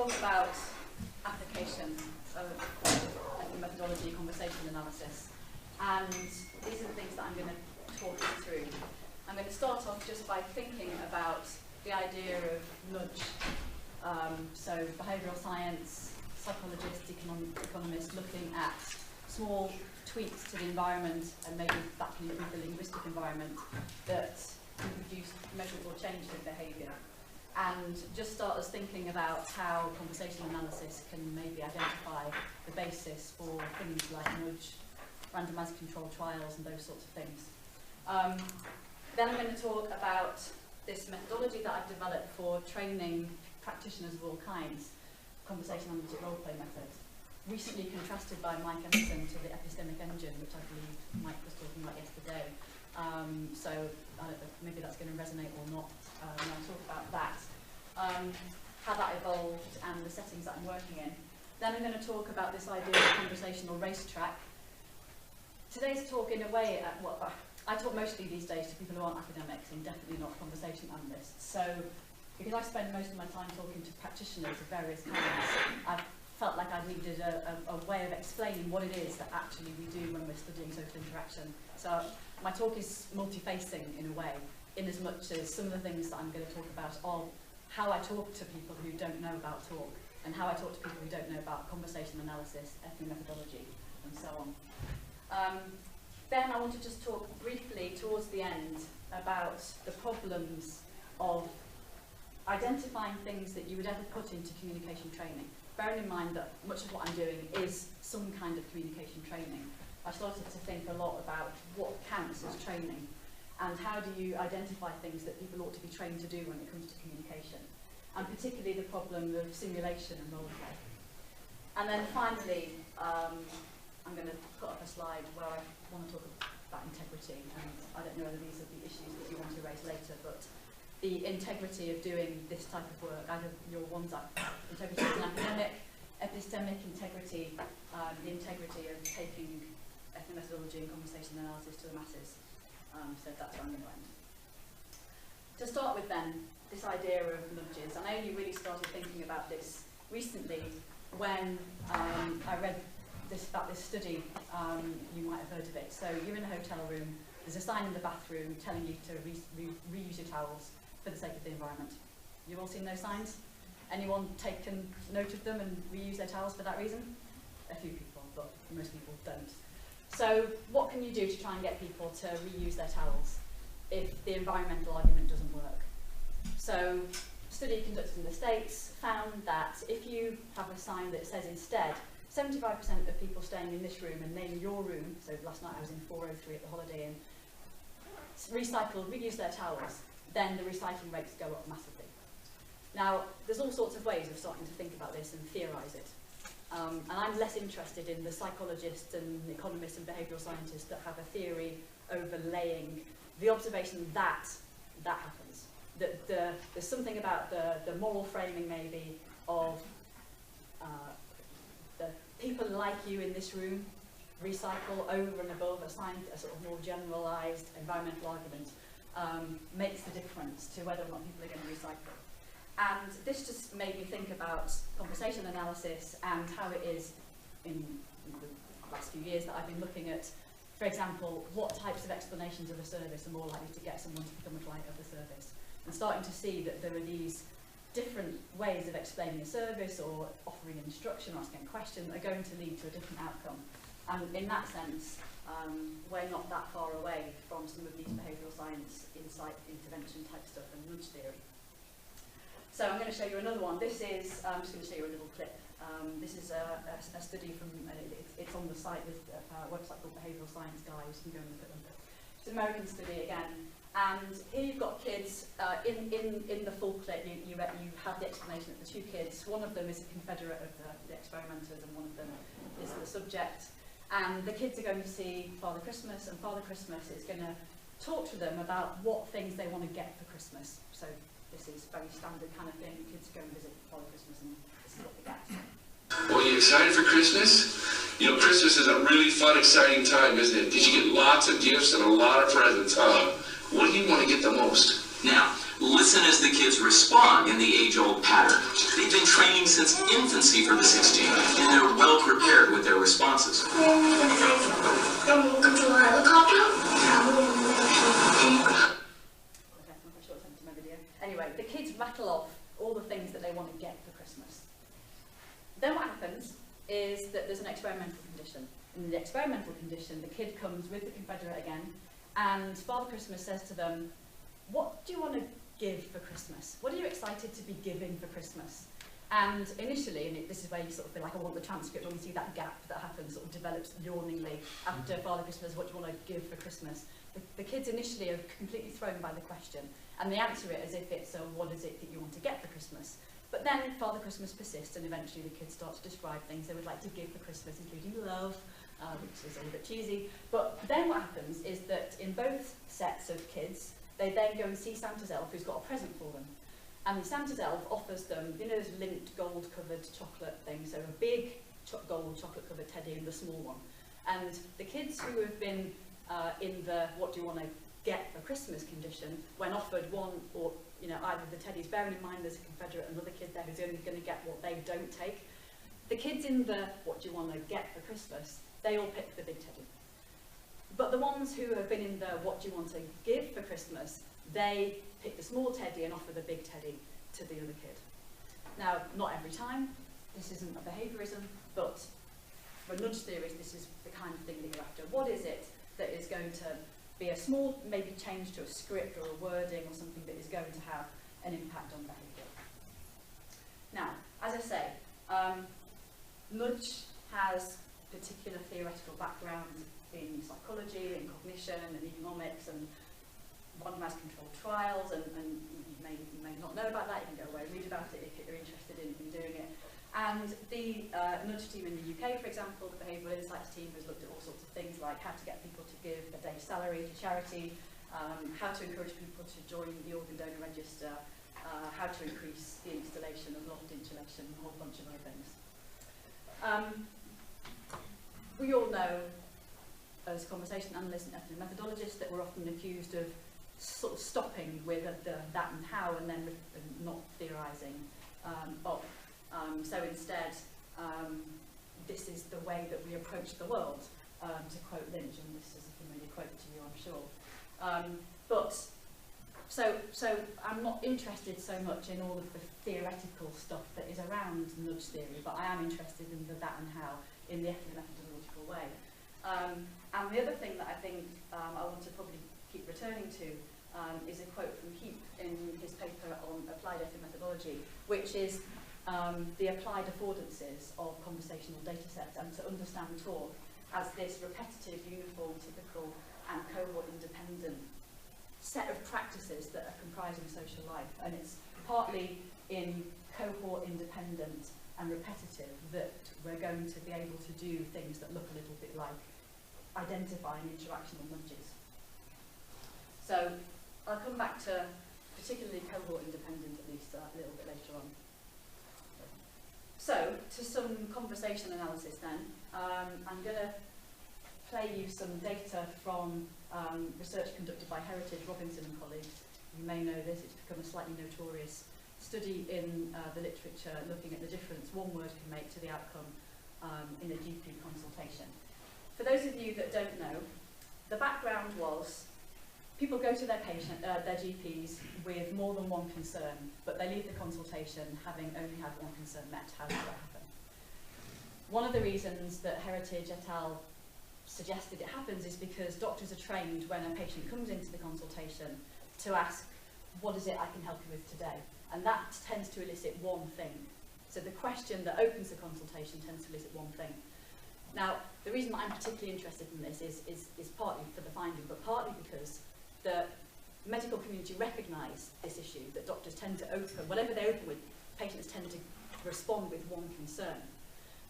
talk about application of methodology, conversation analysis, and these are the things that I'm going to talk you through. I'm going to start off just by thinking about the idea of nudge. So behavioural science, psychologists, economists looking at small tweaks to the environment, and maybe that can include the linguistic environment, that can produce measurable change in behaviour. And just start us thinking about how conversational analysis can maybe identify the basis for things like nudge, randomised controlled trials and those sorts of things. Then I'm going to talk about this methodology that I've developed for training practitioners of all kinds, conversational analytic role-play methods, recently contrasted by Mike Emerson to the epistemic engine, which I believe Mike was talking about yesterday. So maybe that's going to resonate or not when I talk about that, how that evolved and the settings that I'm working in. Then I'm going to talk about this idea of conversational racetrack. Today's talk, in a way, I talk mostly these days to people who aren't academics and definitely not conversation analysts. So, because I spend most of my time talking to practitioners of various kinds, I've felt like I needed a way of explaining what it is that actually we do when we're studying social interaction. So my talk is multi-facing in a way, in as much as some of the things that I'm going to talk about are how I talk to people who don't know about talk, and how I talk to people who don't know about conversation analysis, ethnomethodology, and so on. Then I want to just talk briefly towards the end about the problems of identifying things that you would ever put into communication training. Bearing in mind that much of what I'm doing is some kind of communication training, I started to think a lot about what counts as training and how do you identify things that people ought to be trained to do when it comes to communication, and particularly the problem of simulation and role play. And then finally, I'm going to put up a slide where I want to talk about integrity, and I don't know whether these are the issues that you want to raise later, but the integrity of doing this type of work, either your ones like integrity as an academic, epistemic integrity, the integrity of taking ethnomethodology and conversation analysis to the masses. So that's where I'm going to end. To start with then, this idea of nudges, and I only really started thinking about this recently when I read about this study. You might have heard of it. So you're in a hotel room, there's a sign in the bathroom telling you to reuse your towels for the sake of the environment. You've all seen those signs? Anyone taken note of them and reuse their towels for that reason? A few people, but most people don't. So what can you do to try and get people to reuse their towels if the environmental argument doesn't work? So a study conducted in the States found that if you have a sign that says instead 75% of people staying in this room and name your room, so last night I was in 403 at the Holiday Inn, reuse their towels, then the recycling rates go up massively. Now, there's all sorts of ways of starting to think about this and theorise it. And I'm less interested in the psychologists and economists and behavioural scientists that have a theory overlaying the observation that that happens. That there's something about the moral framing maybe of the people like you in this room recycle over and above a sort of more generalised environmental argument makes the difference to whether or not people are going to recycle. And this just made me think about conversation analysis and how it is in the last few years that I've been looking at, for example, what types of explanations of a service are more likely to get someone to become a client of the service. And starting to see that there are these different ways of explaining a service or offering an instruction or asking a question that are going to lead to a different outcome. And in that sense, we're not that far away from some of these behavioural science, insight, intervention type stuff and nudge theory. So I'm going to show you another one. This is, I'm just going to show you a little clip. This is a study from, it's on the site with a website called Behavioural Science Guide. You can go and look at them. It's an American study again. And here you've got kids, in the full clip, you have the explanation of the two kids. One of them is a confederate of the experimenters and one of them is the subject. And the kids are going to see Father Christmas, and Father Christmas is going to talk to them about what things they want to get for Christmas. So this is very standard kind of thing. Kids go and visit Father Christmas and this is what they get. Well, are you excited for Christmas? You know, Christmas is a really fun, exciting time, isn't it? Because you get lots of gifts and a lot of presents. What do you want to get the most? Now, Listen as the kids respond in the age-old pattern. They've been training since infancy for this exchange, and they're well prepared with their responses. Anyway, the kids rattle off all the things that they want to get for Christmas. Then what happens is that there's an experimental condition. In the experimental condition, the kid comes with the Confederate again, and Father Christmas says to them, what do you want to give for Christmas? What are you excited to be giving for Christmas? And initially, and this is where you sort of feel like I want the transcript, when you see that gap that happens, sort of develops yawningly after Father Christmas, what do you want to give for Christmas? The kids initially are completely thrown by the question, and they answer it as if it's, what is it that you want to get for Christmas? But then Father Christmas persists, and eventually the kids start to describe things they would like to give for Christmas, including love, which is a little bit cheesy. But then what happens is that in both sets of kids, they then go and see Santa's elf, who's got a present for them. And Santa's elf offers them, you know, those lint gold-covered chocolate things, so a big gold chocolate-covered teddy and the small one. And the kids who have been in the what do you want to get for Christmas condition, when offered one or, you know, either the teddies, bearing in mind there's a Confederate, another kid there who's only going to get what they don't take. The kids in the what do you want to get for Christmas, they all pick the big teddy. But the ones who have been in the what do you want to give for Christmas, they pick the small teddy and offer the big teddy to the other kid. Now, not every time, this isn't a behaviourism, but for nudge theories, this is the kind of thing that you're after. What is it that is going to be a small, maybe change to a script or a wording or something that is going to have an impact on behaviour? Now, as I say, nudge has particular theoretical background in psychology and cognition and economics, and one has controlled trials, and you may not know about that. You can go away and read about it if you're interested in doing it. And the nudge team in the UK, for example, the Behavioural Insights team, has looked at all sorts of things like how to get people to give a day's salary to charity, how to encourage people to join the organ donor register, how to increase the installation of loft insulation, and a whole bunch of other things. We all know, as conversation analysts and ethnomethodologists, that we're often accused of sort of stopping with the that and how, and then not theorising up. So instead, this is the way that we approach the world, to quote Lynch, and this is a familiar quote to you, I'm sure. So I'm not interested so much in all of the theoretical stuff that is around nudge theory, but I am interested in the that and how in the ethnomethodological way. And the other thing that I think I want to probably keep returning to is a quote from Heap in his paper on applied ethnomethodology, which is the applied affordances of conversational data sets, and to understand talk as this repetitive, uniform, typical, and cohort-independent set of practices that are comprising social life. And it's partly in cohort-independent and repetitive that we're going to be able to do things that look a little bit like identifying interactional nudges. So I'll come back to particularly cohort-independent at least a little bit later on. So, to some conversation analysis then, I'm going to play you some data from research conducted by Heritage, Robinson and colleagues. You may know this, it's become a slightly notorious study in the literature looking at the difference one word can make to the outcome in a GP consultation. For those of you that don't know, the background was people go to their GPs with more than one concern, but they leave the consultation having only had one concern met. How does that happen? One of the reasons that Heritage et al. Suggested it happens is because doctors are trained when a patient comes into the consultation to ask, what is it I can help you with today? And that tends to elicit one thing. So the question that opens the consultation tends to elicit one thing. Now, the reason that I'm particularly interested in this is partly for the finding, but partly because the medical community recognise this issue, that doctors tend to open, whatever they open with, patients tend to respond with one concern.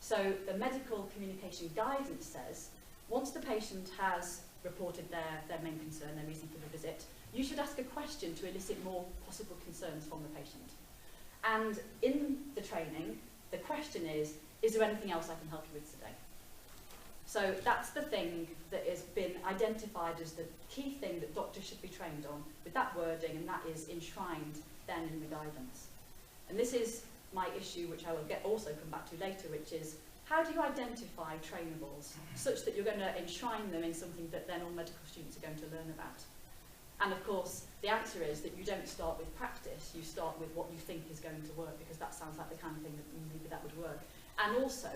So the medical communication guidance says, once the patient has reported their main concern, their reason for the visit, you should ask a question to elicit more possible concerns from the patient. And in the training, the question is there anything else I can help you with today? So that's the thing that has been identified as the key thing that doctors should be trained on, with that wording, and that is enshrined then in the guidance. And this is my issue, which I will also come back to later, which is how do you identify trainables such that you're going to enshrine them in something that then all medical students are going to learn about? And of course, the answer is that you don't start with practice, you start with what you think is going to work, because that sounds like the kind of thing that maybe that would work. And also,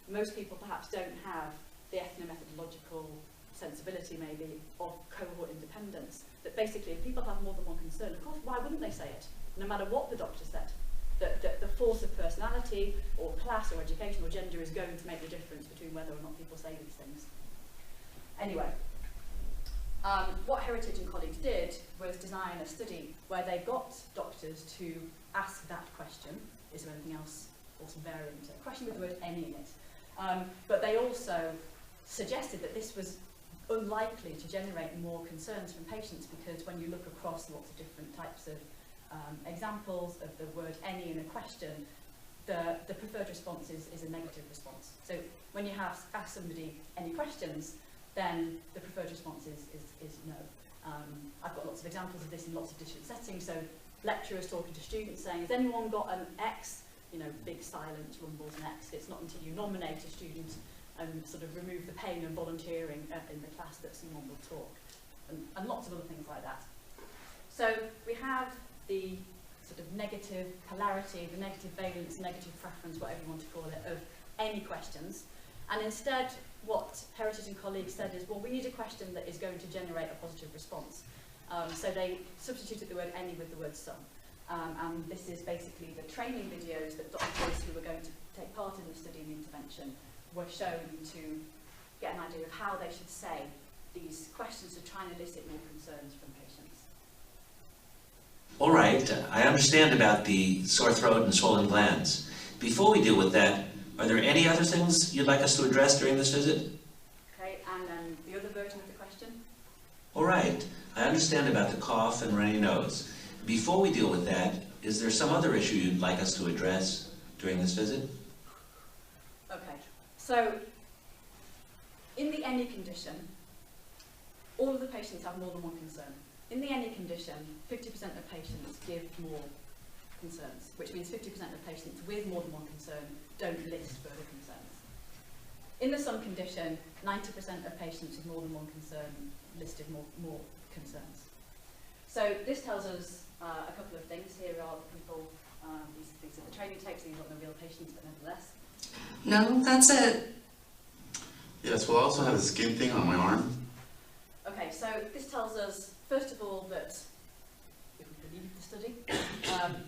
most people perhaps don't have the ethnomethodological sensibility maybe of cohort independence, that basically if people have more than one concern, of course, why wouldn't they say it, no matter what the doctor said? That the force of personality or class or education or gender is going to make the difference between whether or not people say these things. Anyway, what Heritage and colleagues did was design a study where they got doctors to ask that question, is there anything else, or some variant, a question with the word any in it. But they also suggested that this was unlikely to generate more concerns from patients, because when you look across lots of different types of examples of the word any in a question, the preferred response is a negative response. So when you ask somebody any questions, then the preferred response is no. I've got lots of examples of this in lots of different settings. So lecturers talking to students saying, has anyone got an X? You know, big silence, rumbles and X. It's not until you nominate a student and sort of remove the pain of volunteering in the class that someone will talk. And lots of other things like that. So we have the sort of negative polarity, the negative valence, negative preference, whatever you want to call it, of any questions. And instead, what Heritage and colleagues said is, well, we need a question that is going to generate a positive response. So they substituted the word any with the word some. And this is basically the training videos that doctors who were going to take part in the study and the intervention were shown to get an idea of how they should say these questions to try and elicit more concerns from patients. All right, I understand about the sore throat and swollen glands. Before we deal with that, are there any other things you'd like us to address during this visit? Okay, and then the other version of the question? All right, I understand about the cough and runny nose. Before we deal with that, is there some other issue you'd like us to address during this visit? Okay, so in the any condition, all of the patients have more than one concern. In the any condition, 50% of patients give more concerns, which means 50% of patients with more than one concern don't list further concerns. In the some condition, 90% of patients with more than one concern listed more concerns. So this tells us a couple of things. Here are the people, these are the training tapes, these are not the real patients, but nevertheless. No, that's it. Yes, well, I also have a skin thing on my arm. Okay, so this tells us, first of all, that if we believe the study,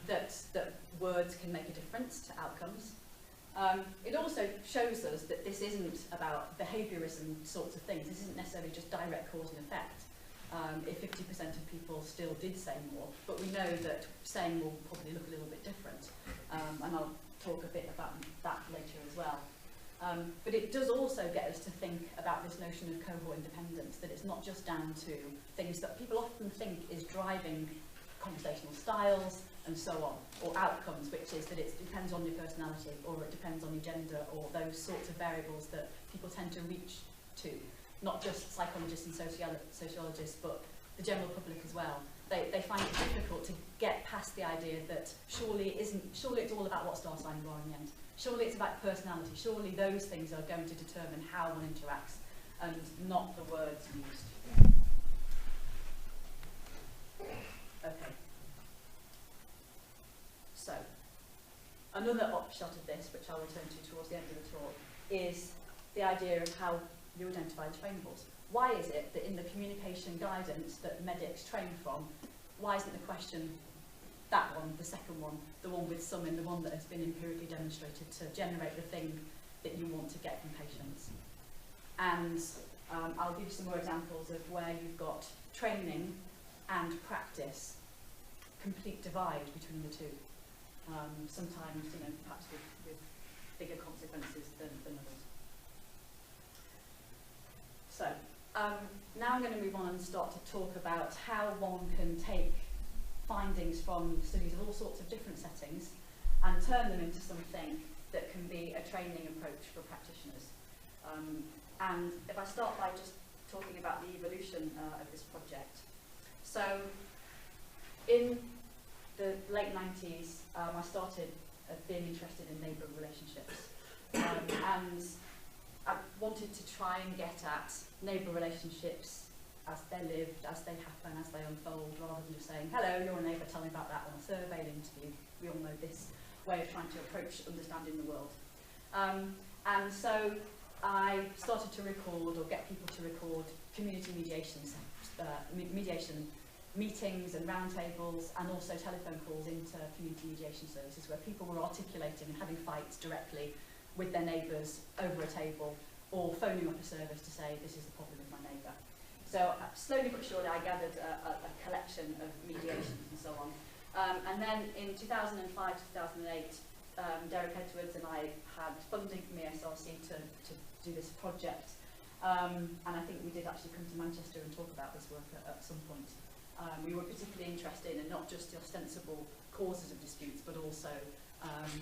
that words can make a difference to outcomes. It also shows us that this isn't about behaviourism sorts of things. This isn't necessarily just direct cause and effect. If 50% of people still did say more, but we know that saying will probably look a little bit different. And I'll talk a bit about that later as well. But it does also get us to think about this notion of cohort independence, that it's not just down to things that people often think is driving conversational styles and so on, or outcomes, which is that it depends on your personality, or it depends on your gender, or those sorts of variables that people tend to reach to. Not just psychologists and sociologists, but the general public as well. They find it difficult to get past the idea that surely it's all about what star sign you are in the end. Surely it's about personality. Surely those things are going to determine how one interacts, and not the words used. Okay. So, another offshot of this, which I'll return to towards the end of the talk, is the idea of how you identify the trainables. Why is it that in the communication guidance that medics train from, why isn't the question that one, the second one, the one with some in, the one that has been empirically demonstrated to generate the thing that you want to get from patients? And I'll give you some more examples of where you've got training and practice, complete divide between the two. Sometimes, you know, perhaps with bigger consequences than others. So, now I'm going to move on and start to talk about how one can take findings from studies of all sorts of different settings and turn them into something that can be a training approach for practitioners. And if I start by just talking about the evolution of this project. So in the late 90s, I started being interested in neighbour relationships. And I wanted to try and get at neighbour relationships as they lived, as they happen, as they unfold, rather than just saying, hello, you're a neighbour, tell me about that on a survey interview. We all know this way of trying to approach understanding the world. And so I started to record, or get people to record, community mediation meetings and roundtables, and also telephone calls into community mediation services where people were articulating and having fights directly with their neighbours over a table, or phoning up a service to say, this is the problem with my neighbour. So slowly but surely I gathered a collection of mediations and so on. And then in 2005 to 2008, Derek Edwards and I had funding from the SRC to do this project. And I think we did actually come to Manchester and talk about this work at some point. We were particularly interested in not just the ostensible causes of disputes, but also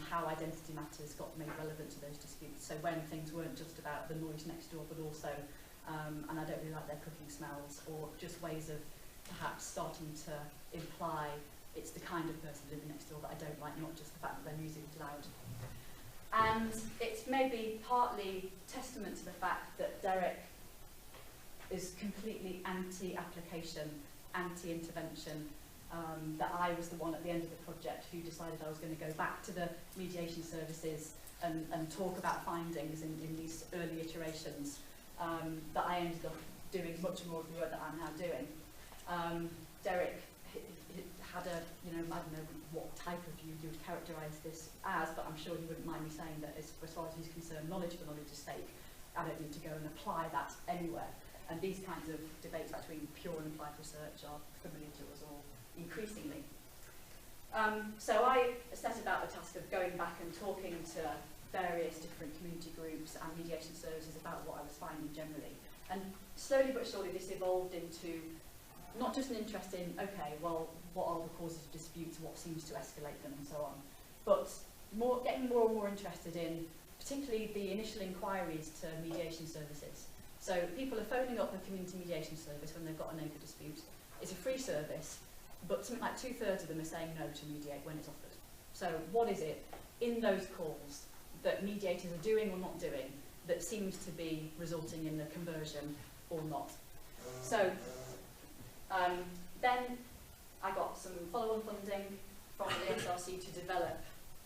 how identity matters got made relevant to those disputes. So when things weren't just about the noise next door, but also, and I don't really like their cooking smells, or just ways of perhaps starting to imply it's the kind of person living next door that I don't like, not just the fact that their music is loud. And it's maybe partly testament to the fact that Derek is completely anti-application, anti-intervention, that I was the one at the end of the project who decided I was going to go back to the mediation services and talk about findings in these early iterations, that I ended up doing much more of the work that I'm now doing. Derek had a, I don't know what type of view you would characterise this as, but I'm sure he wouldn't mind me saying that as far as he's concerned, knowledge for knowledge's sake, I don't need to go and apply that anywhere. And these kinds of debates between pure and applied research are familiar to us all increasingly. So I set about the task of going back and talking to various different community groups and mediation services about what I was finding generally. And slowly but surely this evolved into not just an interest in, okay, well, what are the causes of disputes, what seems to escalate them, and so on, but getting more and more interested in particularly the initial inquiries to mediation services. So people are phoning up a community mediation service when they've got a neighbour dispute. It's a free service, but something like 2/3 of them are saying no to mediate when it's offered. So what is it in those calls that mediators are doing or not doing that seems to be resulting in a conversion or not? So then I got some follow-on funding from the SRC to develop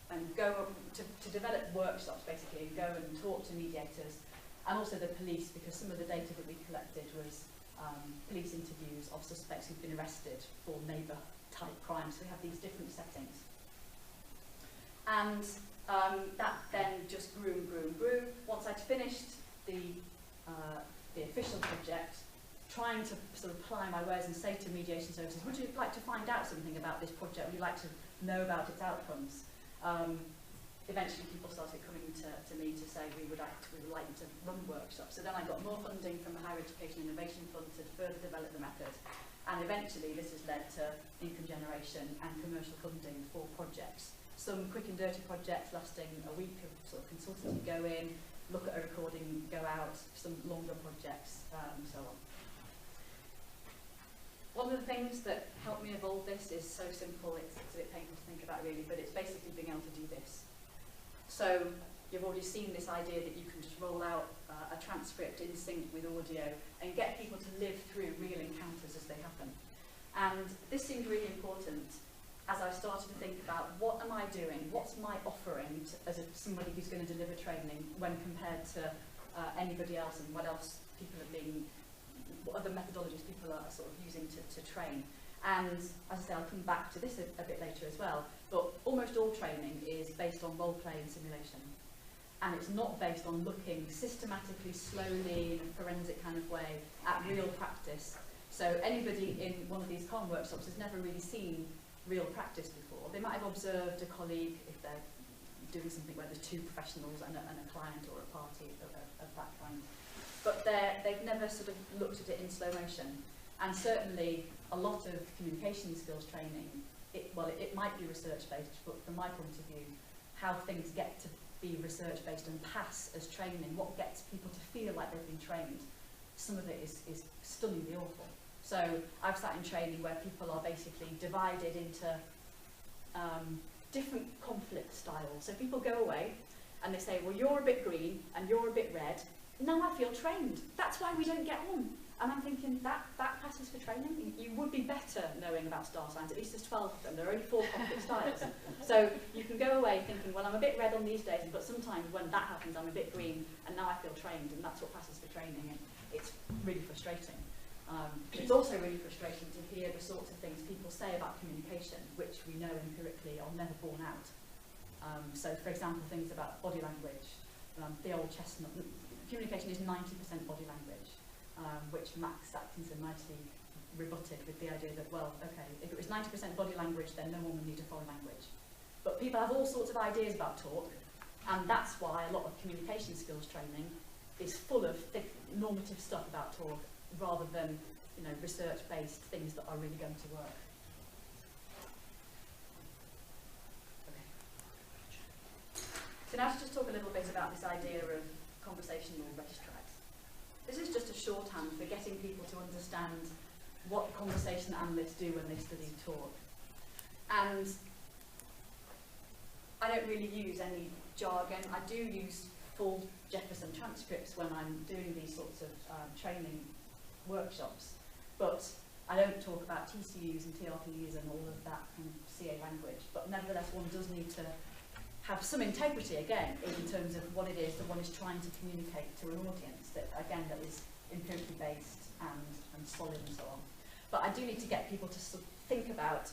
and to develop workshops basically, and go and talk to mediators, and also the police, because some of the data that we collected was police interviews of suspects who've been arrested for neighbour-type crimes. So we have these different settings. And that then just grew and grew and grew. Once I'd finished the official project, trying to sort of apply my wares and say to mediation services, would you like to find out something about this project? Would you like to know about its outcomes? Eventually people started coming to me to say we would like to run workshops. So then I got more funding from the Higher Education Innovation Fund to further develop the method. And eventually this has led to income generation and commercial funding for projects. Some quick and dirty projects lasting a week of sort of consultancy, go in, look at a recording, go out, some longer projects, so on. One of the things that helped me evolve this is so simple, it's a bit painful to think about really, but it's basically being able to do this. So you've already seen this idea that you can just roll out a transcript in sync with audio and get people to live through real encounters as they happen. And this seemed really important as I started to think about what am I doing, what's my offering as somebody who's going to deliver training when compared to anybody else, and what else people are being, what other methodologies people are sort of using to train. And as I say, I'll come back to this a bit later as well, but almost all training is based on role play and simulation. And it's not based on looking systematically, slowly, in a forensic kind of way at real practice. So anybody in one of these comm workshops has never really seen real practice before. They might have observed a colleague if they're doing something where there's two professionals and a client or a party of that kind. But they've never sort of looked at it in slow motion. And certainly a lot of communication skills training, it might be research-based, but from my point of view, how things get to be research-based and pass as training, what gets people to feel like they've been trained, some of it is stunningly awful. So I've sat in training where people are basically divided into different conflict styles. So people go away and they say, well, you're a bit green and you're a bit red. Now I feel trained. That's why we don't get on. And I'm thinking, that passes for training. You would be better knowing about star signs. At least there's 12 of them. There are only 4 conflict styles. So you can go away thinking, well, I'm a bit red on these days, but sometimes when that happens, I'm a bit green, and now I feel trained, and that's what passes for training. And it's really frustrating. It's also really frustrating to hear the sorts of things people say about communication, which we know empirically are never borne out. So, for example, things about body language. The old chestnut, communication is 90% body language, which Max Atkinson nicely rebutted with the idea that, well, okay, if it was 90% body language, then no one would need a foreign language. But people have all sorts of ideas about talk, and that's why a lot of communication skills training is full of thick normative stuff about talk, rather than, you know, research-based things that are really going to work. Okay. So now to just talk a little bit about this idea of conversational racetracks. This is just a shorthand for getting people to understand what conversation analysts do when they study talk. And I don't really use any jargon. I do use full Jefferson transcripts when I'm doing these sorts of training workshops, but I don't talk about TCUs and TRPUs and all of that kind of CA language. But nevertheless, one does need to have some integrity, again, in terms of what it is that one is trying to communicate to an audience, that, again, that is empirically based and solid and so on. But I do need to get people to sort of think about,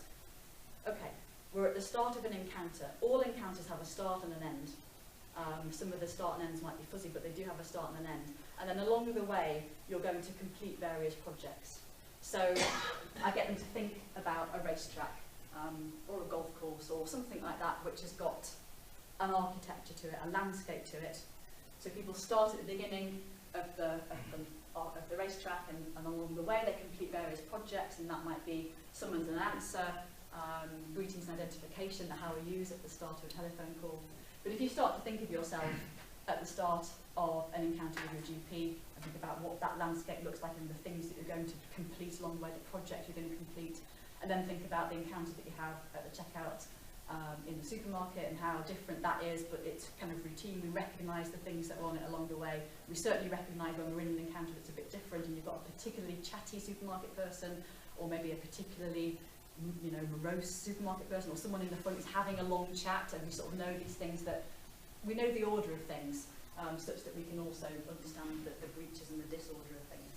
okay, we're at the start of an encounter. All encounters have a start and an end. Some of the start and ends might be fuzzy, but they do have a start and an end. And then along the way, you're going to complete various projects. So I get them to think about a racetrack, or a golf course, or something like that, which has got an architecture to it, a landscape to it. So people start at the beginning of the racetrack, and along the way they complete various projects, and that might be summons and answer, greetings and identification, that how we use at the start of a telephone call. But if you start to think of yourself at the start of an encounter with your GP, and think about what that landscape looks like and the things that you're going to complete along the way, the project you're going to complete, and then think about the encounter that you have at the checkout in the supermarket and how different that is, but it's kind of routine. We recognise the things that are on it along the way. We certainly recognise when we're in an encounter that's a bit different and you've got a particularly chatty supermarket person, or maybe a particularly, you know, morose supermarket person, or someone in the front is having a long chat, and we sort of know these things, that we know the order of things, such that we can also understand the breaches and the disorder of things.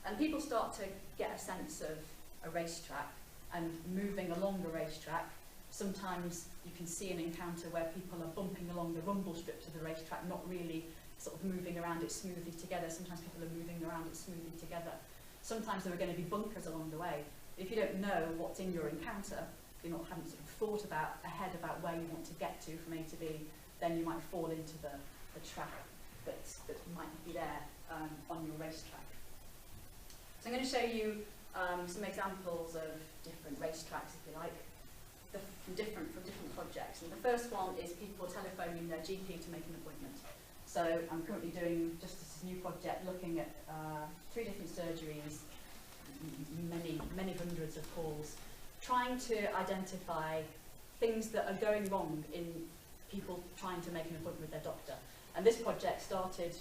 And people start to get a sense of a racetrack and moving along the racetrack. Sometimes you can see an encounter where people are bumping along the rumble strips of the racetrack, not really sort of moving around it smoothly together. Sometimes people are moving around it smoothly together. Sometimes there are going to be bunkers along the way. If you don't know what's in your encounter, if you haven't sort of thought ahead about where you want to get to from A to B, then you might fall into the track that might be there on your racetrack. So I'm going to show you some examples of different racetracks, if you like, from different projects. And the first one is people telephoning their GP to make an appointment. So I'm currently doing just this new project looking at 3 different surgeries, many hundreds of calls, trying to identify things that are going wrong in people trying to make an appointment with their doctor. And this project started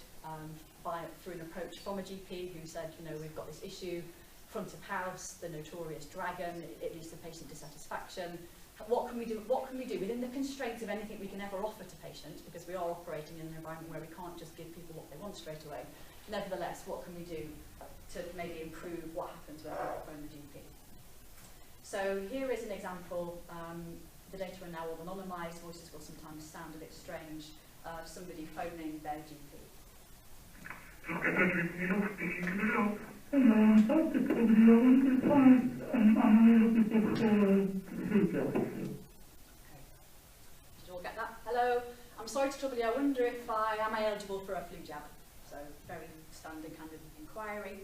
through an approach from a GP who said, you know, we've got this issue, front of house, the notorious dragon, it leads to patient dissatisfaction. What can we do? What can we do within the constraints of anything we can ever offer to patients, because we are operating in an environment where we can't just give people what they want straight away. Nevertheless, what can we do to maybe improve what happens when people phone the GP? So here is an example. The data are now all anonymised. Voices will sometimes sound a bit strange. Somebody phoning their GP. Did you all get that? Hello, I'm sorry to trouble you. I wonder if am I eligible for a flu jab? So very standard kind of inquiry.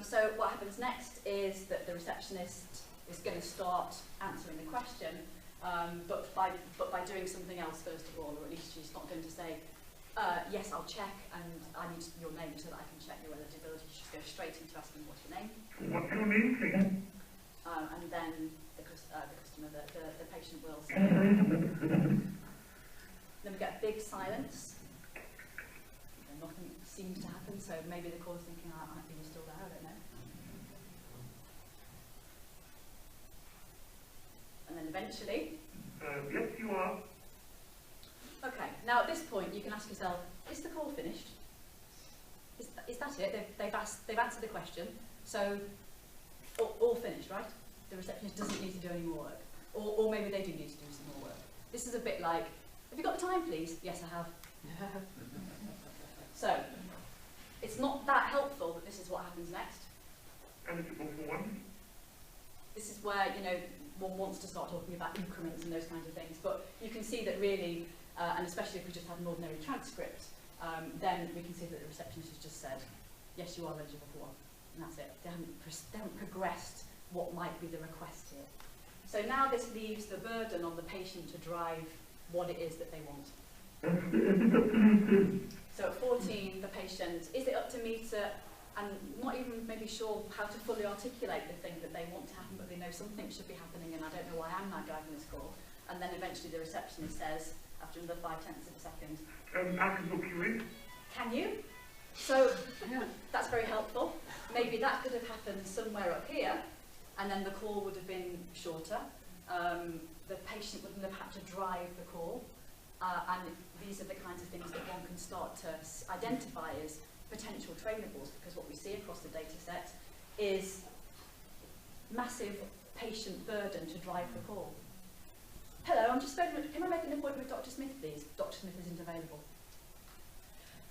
So what happens next is that the receptionist is going to start answering the question, but by doing something else first of all, or at least she's not going to say, yes, I'll check, and I need your name so that I can check your eligibility. She just goes straight into asking what's your name. What's your name, please? And then the customer, the patient will say. Then we get a big silence. And nothing seems to happen, so maybe the caller's thinking, I think you're still there, I don't know. And then eventually. Yes, you are. Okay, now at this point you can ask yourself, is the call finished? Is that it? They've answered the question, so all finished, right? The receptionist doesn't need to do any more work. Or maybe they do need to do some more work. This is a bit like, have you got the time, please? Yes, I have. So, it's not that helpful, but this is what happens next. Eligible for one. This is where, you know, one wants to start talking about increments and those kinds of things, but you can see that really, and especially if we just have an ordinary transcript, then we can see that the receptionist has just said, yes, you are eligible for one, and that's it. They haven't progressed what might be the request here. So now this leaves the burden on the patient to drive what it is that they want. So at 14, the patient, is it up to me to, and not even maybe sure how to fully articulate the thing that they want to happen, but they know something should be happening and I don't know why I'm now driving this call. And then eventually the receptionist says, after another 0.5 of a second, I can book you in. can you? So that's very helpful. Maybe that could have happened somewhere up here, and then the call would have been shorter. The patient wouldn't have had to drive the call, and these are the kinds of things that one can start to identify as potential trainables, because what we see across the data set is massive patient burden to drive the call. Hello, I'm just going to, can I make an appointment with Dr. Smith, please? Dr. Smith isn't available.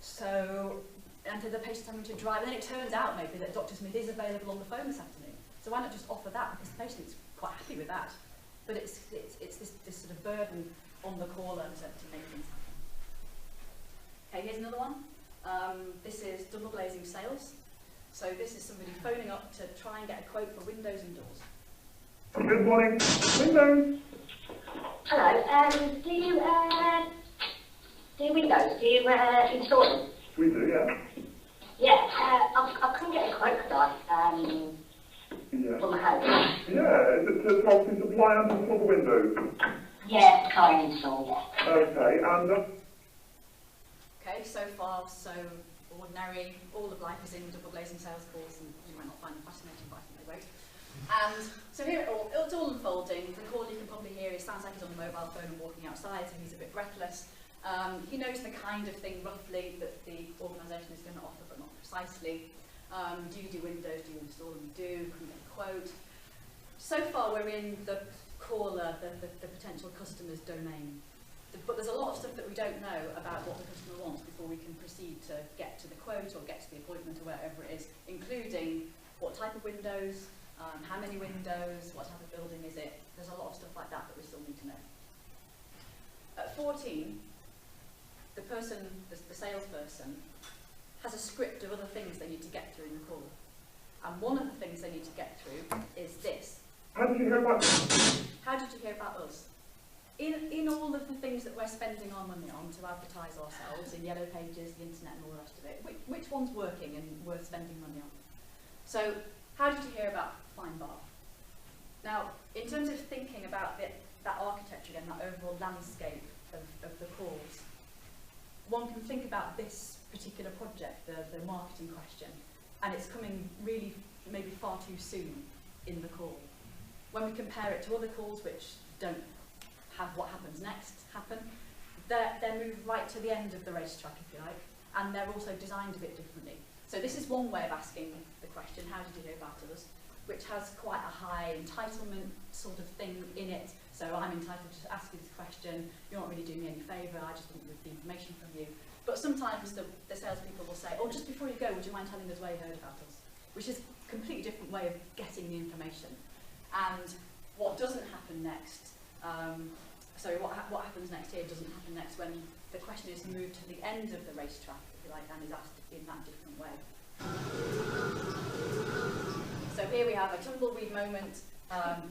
So, and so the patient's having to drive, and then it turns out maybe that Dr. Smith is available on the phone this afternoon. So why not just offer that, because the patient's quite happy with that. But it's this sort of burden on the caller to make things happen. Okay, here's another one. This is double glazing sales. So this is somebody phoning up to try and get a quote for windows and doors. Good morning. Windows. Hello, do you do windows? Do you install them? We do, yeah. Yeah, I couldn't get a quote, could I? Yeah. For my house. Yeah, is it to multi supply and install the windows? Yeah, try and install, yeah. Okay, and Okay, so far so ordinary. All of life is in double glazing sales calls, and you might not find them fascinating, but I think they won't. And so here it's all unfolding. The call you can probably hear, it sounds like he's on the mobile phone and walking outside, so he's a bit breathless. He knows the kind of thing roughly that the organisation is going to offer, but not precisely. Do you do windows? Do you install them? You do. Can you get a quote? So far we're in the caller, the potential customer's domain. But there's a lot of stuff that we don't know about what the customer wants before we can proceed to get to the quote or get to the appointment or wherever it is, including what type of windows, how many windows, what type of building is it. There's a lot of stuff like that that we still need to know. At 14, the person, the salesperson, has a script of other things they need to get through in the call. And one of the things they need to get through is this. how did you hear about this? How did you hear about us? In all of the things that we're spending our money on to advertise ourselves, in Yellow Pages, the internet and all the rest of it, which one's working and worth spending money on? So, how did you hear about Fine Bar? Now, in terms of thinking about that architecture and that overall landscape of the calls, one can think about this particular project, the marketing question, and it's coming really maybe far too soon in the call. When we compare it to other calls which don't have what happens next happen, they're moved right to the end of the racetrack, if you like, and they're also designed a bit differently. So this is one way of asking the question, how did you hear about us, which has quite a high entitlement sort of thing in it. So I'm entitled to ask you this question, you're not really doing me any favour, I just want the information from you. But sometimes the salespeople will say, oh, just before you go, would you mind telling us where you heard about us? Which is a completely different way of getting the information. And what doesn't happen next, what happens next here doesn't happen next when the question is moved to the end of the racetrack, if you like, and is asked in that different way. So here we have a tumbleweed moment.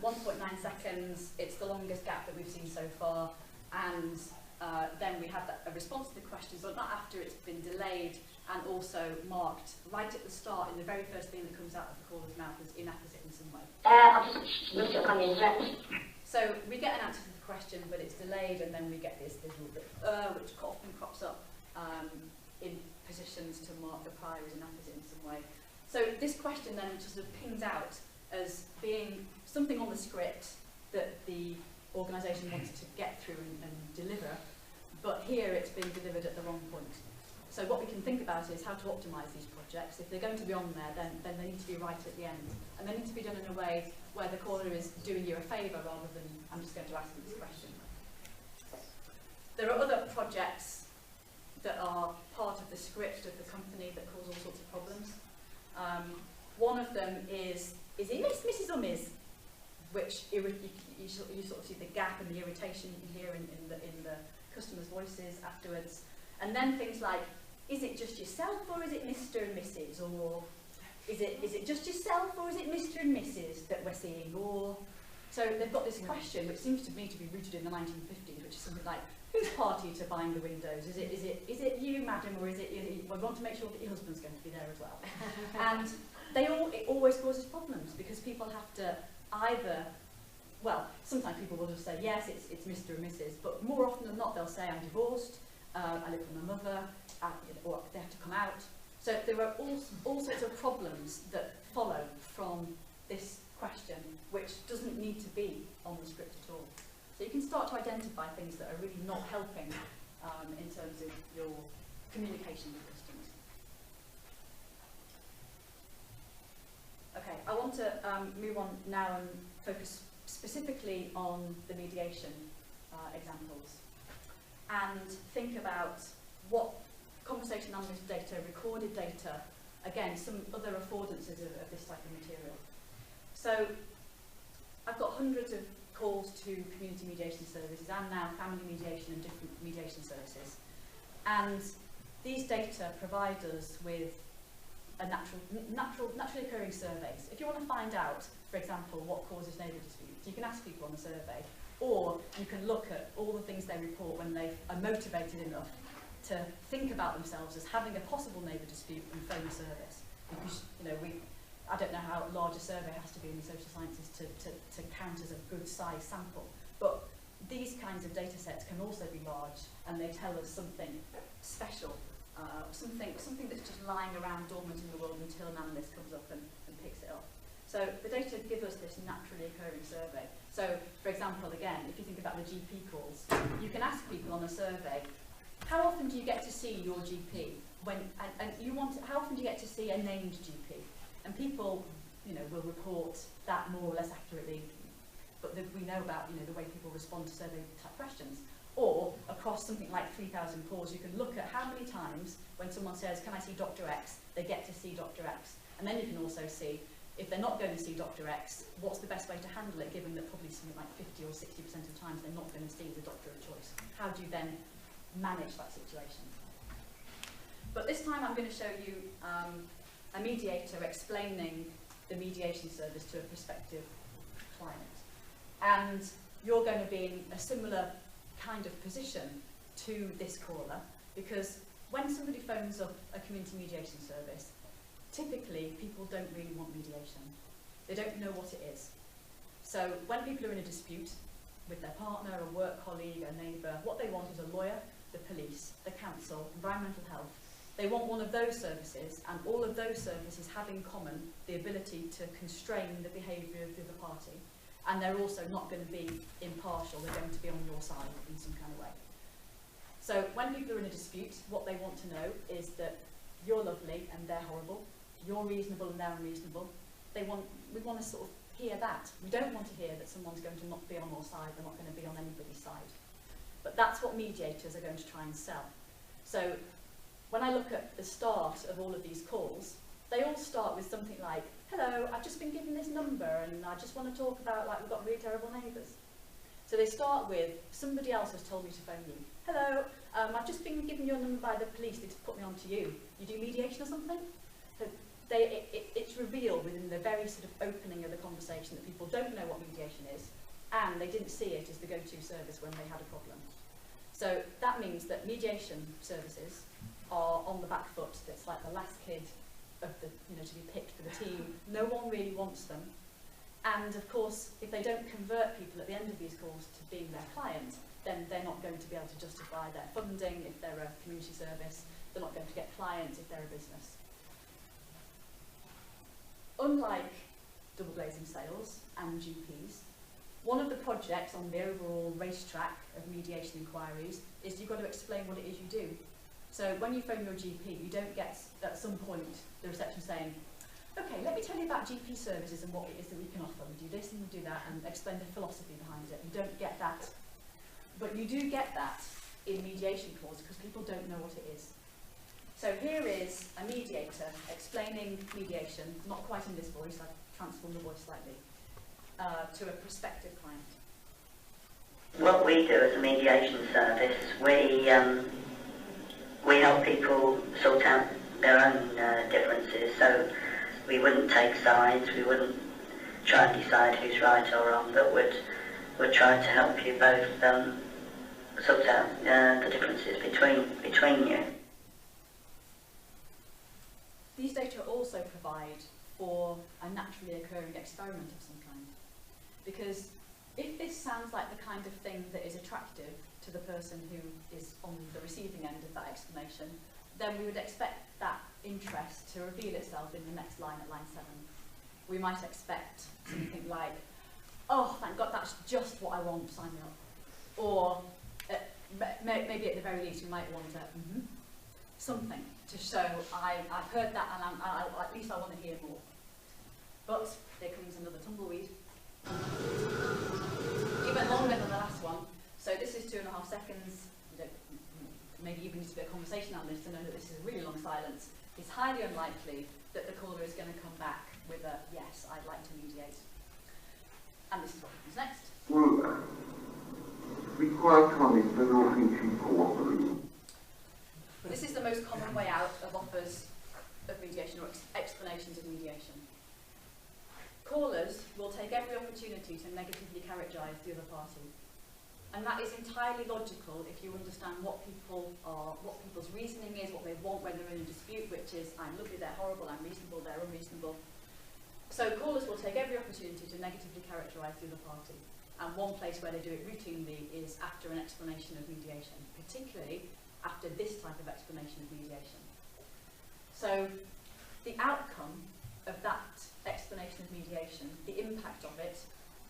1.9 seconds, it's the longest gap that we've seen so far, and then we have a response to the question, but not after it's been delayed and also marked right at the start in the very first thing that comes out of the caller's mouth as inapposite in some way. I've just looked at my internet. So we get an answer to the question, but it's delayed, and then we get this little bit which often crops up in positions to mark the prior as inapposite in some way. So this question then just sort of pings out as being something on the script that the organisation wanted to get through and deliver, but here it's been delivered at the wrong point. So what we can think about is how to optimise these projects. If they're going to be on there, then they need to be right at the end. And they need to be done in a way where the caller is doing you a favour rather than, I'm just going to ask you this question. There are other projects that are part of the script of the company that cause all sorts of problems. One of them is it Miss, Mrs or Ms? Which you sort of see the gap and the irritation you can hear in the customers' voices afterwards. And then things like, is it just yourself or is it Mr and Mrs? Or is it just yourself or is it Mr and Mrs that we're seeing? Or so they've got this question which seems to me to be rooted in the 1950s, which is something like, whose party to buying the windows? Is it you, madam, or is it you? We want to make sure that your husband's going to be there as well. And it always causes problems because people have to either, well, sometimes people will just say, yes, it's Mr and Mrs, but more often than not they'll say, I'm divorced, I live with my mother, or they have to come out. So there are all sorts of problems that follow from this question, which doesn't need to be on the script at all. So you can start to identify things that are really not helping in terms of your communication with customers. Okay, I want to move on now and focus specifically on the mediation examples and think about what conversation analyst data, recorded data, again, some other affordances of this type of material. So I've got hundreds of calls to community mediation services and now family mediation and different mediation services. And these data provide us with a naturally occurring surveys. If you want to find out, for example, what causes neighbour disputes, you can ask people on a survey, or you can look at all the things they report when they are motivated enough to think about themselves as having a possible neighbour dispute and phone a service. Because, you know, I don't know how large a survey has to be in the social sciences to count as a good size sample, but these kinds of data sets can also be large, and they tell us something special, something that's just lying around dormant in the world until an analyst comes up and picks it up. So the data give us this naturally occurring survey. So, for example, again, if you think about the GP calls, you can ask people on a survey, how often do you get to see your GP? How often do you get to see a named GP? And people, you know, will report that more or less accurately, but we know about, you know, the way people respond to survey type questions. Or across something like 3,000 calls, you can look at how many times when someone says, can I see Dr. X, they get to see Dr. X. And then you can also see, if they're not going to see Dr. X, what's the best way to handle it, given that probably something like 50 or 60% of times they're not going to see the doctor of choice. How do you then manage that situation? But this time I'm going to show you a mediator explaining the mediation service to a prospective client. And you're going to be in a similar kind of position to this caller, because when somebody phones up a community mediation service, typically people don't really want mediation. They don't know what it is. So when people are in a dispute with their partner, a work colleague, a neighbour, what they want is a lawyer, the police, the council, environmental health. They want one of those services, and all of those services have in common the ability to constrain the behaviour of the other party. And they're also not going to be impartial, they're going to be on your side in some kind of way. So when people are in a dispute, what they want to know is that you're lovely and they're horrible, you're reasonable and they're unreasonable. We want to sort of hear that. We don't want to hear that someone's going to not be on our side, they're not going to be on anybody's side. But that's what mediators are going to try and sell. So when I look at the start of all of these calls, they all start with something like, hello, I've just been given this number and I just want to talk about, like, we've got really terrible neighbours. So they start with, somebody else has told me to phone you. Hello, I've just been given your number by the police, they just put me on to you. You do mediation or something? So it's revealed within the very sort of opening of the conversation that people don't know what mediation is, and they didn't see it as the go-to service when they had a problem. So that means that mediation services are on the back foot. It's like the last kid of the, to be picked for the team. No one really wants them. And of course, if they don't convert people at the end of these calls to being their client, then they're not going to be able to justify their funding if they're a community service. They're not going to get clients if they're a business. Unlike double glazing sales and GPs, one of the projects on the overall racetrack of mediation inquiries is you've got to explain what it is you do. So when you phone your GP, you don't get at some point the reception saying, okay, let me tell you about GP services and what it is that we can offer. We do this and we do that, and explain the philosophy behind it. You don't get that. But you do get that in mediation calls because people don't know what it is. So here is a mediator explaining mediation, not quite in this voice, I've transformed the voice slightly, to a prospective client. What we do as a mediation service, we help people sort out their own differences. So we wouldn't take sides, we wouldn't try and decide who's right or wrong, but would try to help you both sort out the differences between you. These data also provide for a naturally occurring experiment of some kind. Because if this sounds like the kind of thing that is attractive to the person who is on the receiving end of that explanation, then we would expect that interest to reveal itself in the next line at line 7. We might expect something like, oh, thank God, that's just what I want, sign me up. Or maybe at the very least we might want something to show I've heard that and at least I want to hear more. But there comes another tumbleweed. Even longer than the last one. So this is 2.5 seconds. Maybe even need to be a conversation analyst to know that this is a really long silence. It's highly unlikely that the caller is going to come back with a yes, I'd like to mediate. And this is what happens next. Well, we quite coming to talking to cooperate. This is the most common way out of offers of mediation or explanations of mediation. Callers will take every opportunity to negatively characterise the other party. And that is entirely logical if you understand what people's reasoning is, what they want when they're in a dispute, which is, I'm lovely, they're horrible, I'm reasonable, they're unreasonable. So callers will take every opportunity to negatively characterise the other party. And one place where they do it routinely is after an explanation of mediation, particularly after this type of explanation of mediation. So the outcome of that explanation of mediation, the impact of it,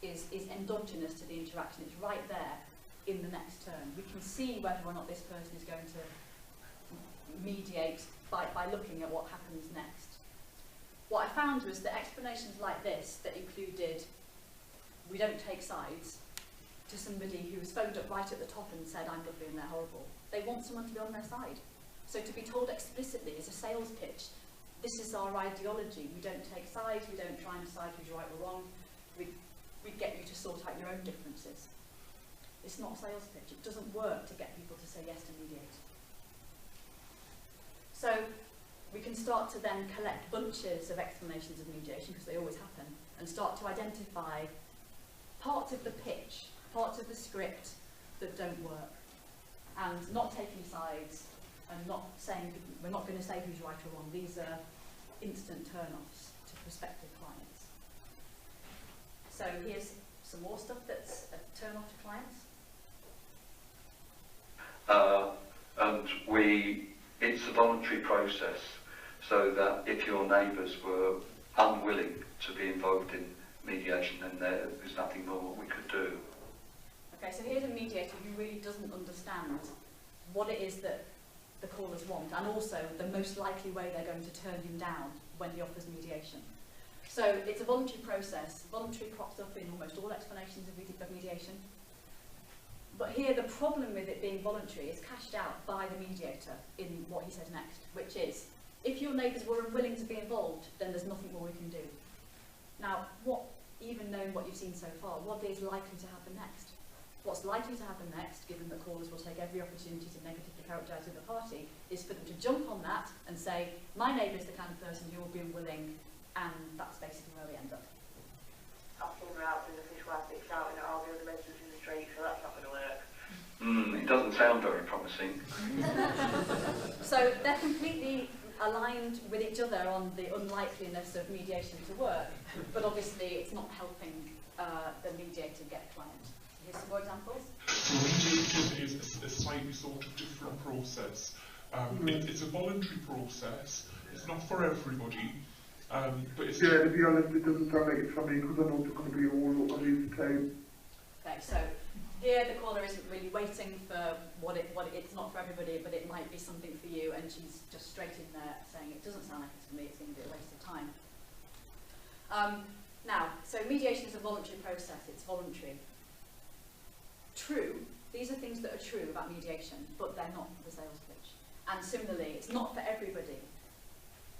is endogenous to the interaction. It's right there in the next turn. We can see whether or not this person is going to mediate by looking at what happens next. What I found was that explanations like this that included, we don't take sides, to somebody who was phoned up right at the top and said, I'm lovely and they're horrible. They want someone to be on their side. So to be told explicitly as a sales pitch, this is our ideology. We don't take sides, we don't try and decide who's right or wrong. We get you to sort out your own differences. It's not a sales pitch. It doesn't work to get people to say yes to mediate. So we can start to then collect bunches of explanations of mediation, because they always happen, and start to identify parts of the pitch, parts of the script that don't work, and not taking sides and not saying, we're not going to say who's right or wrong. These are instant turn-offs to prospective clients. So here's some more stuff that's a turn-off to clients. And it's a voluntary process, so that if your neighbours were unwilling to be involved in mediation, then there's nothing more we could do. Okay, so here's a mediator who really doesn't understand what it is that the callers want, and also the most likely way they're going to turn him down when he offers mediation. So it's a voluntary process. Voluntary crops up in almost all explanations of mediation. But here the problem with it being voluntary is cashed out by the mediator in what he says next, which is, if your neighbours were unwilling to be involved, then there's nothing more we can do. Now, even knowing what you've seen so far, what is likely to happen next? What's likely to happen next, given that callers will take every opportunity to negatively characterise the other party, is for them to jump on that and say, my neighbour is the kind of person who will be unwilling, and that's basically where we end up. I've seen her out in the fishwife bitch shouting at all the other residents in the street, so that's not going to work. It doesn't sound very promising. So they're completely aligned with each other on the unlikeliness of mediation to work, but obviously it's not helping the mediator get a client. Here's some more examples. Mediation is a slightly sort of different process. It's a voluntary process. It's not for everybody. But it's to be honest, it doesn't sound like it's for me because I know it's going to be all on his time. Okay, so here the caller isn't really waiting for what it's not for everybody, but it might be something for you, and she's just straight in there saying it doesn't sound like it's for me, it's going to be a waste of time. Now, so mediation is a voluntary process, it's voluntary. True, these are things that are true about mediation, but they're not the sales pitch. And similarly, it's not for everybody.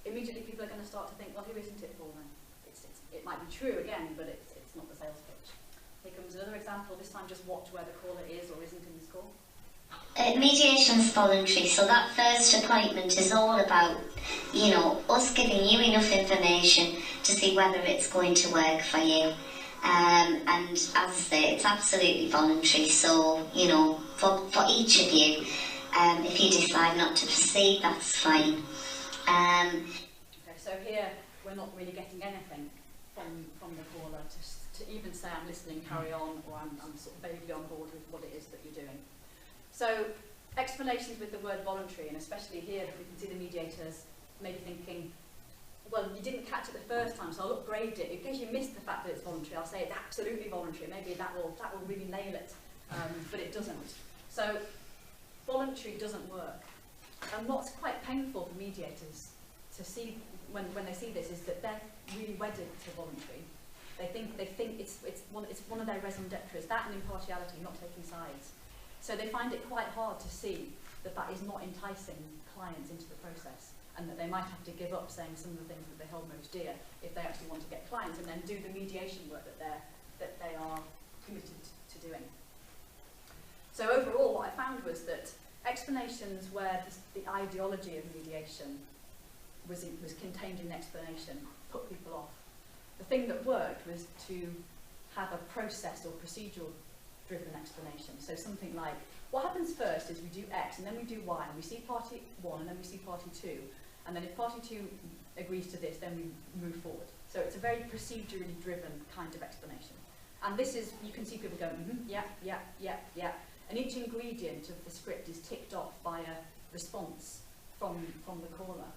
Immediately people are going to start to think, well, who isn't it for then? It might be true again, but it's not the sales pitch. Here comes another example, this time just watch where the caller is or isn't in this call. Mediation's voluntary, so that first appointment is all about, you know, us giving you enough information to see whether it's going to work for you. And as I say, it's absolutely voluntary, so, you know, for each of you, if you decide not to proceed, that's fine. Okay, so here we're not really getting anything from the caller to even say I'm listening, carry on, or I'm sort of vaguely on board with what it is that you're doing. So explanations with the word voluntary, and especially here that we can see the mediators maybe thinking, well, you didn't catch it the first time, so I'll upgrade it. In case you missed the fact that it's voluntary, I'll say it's absolutely voluntary. Maybe that will really nail it, but it doesn't. So voluntary doesn't work. And what's quite painful for mediators to see when they see this is that they're really wedded to voluntary. They think it's one of their raison d'etre, that and impartiality, not taking sides. So they find it quite hard to see that that is not enticing clients into the process, and that they might have to give up saying some of the things that they hold most dear if they actually want to get clients, and then do the mediation work that they are committed to doing. So overall, what I found was that explanations where the ideology of mediation was contained in the explanation put people off. The thing that worked was to have a process or procedural driven explanation. So something like, what happens first is we do X and then we do Y, and we see party 1 and then we see party 2, and then if party 2 agrees to this, then we move forward. So it's a very procedurally driven kind of explanation. And this is, you can see people going, yeah, yeah, yeah, yeah. And each ingredient of the script is ticked off by a response from the caller.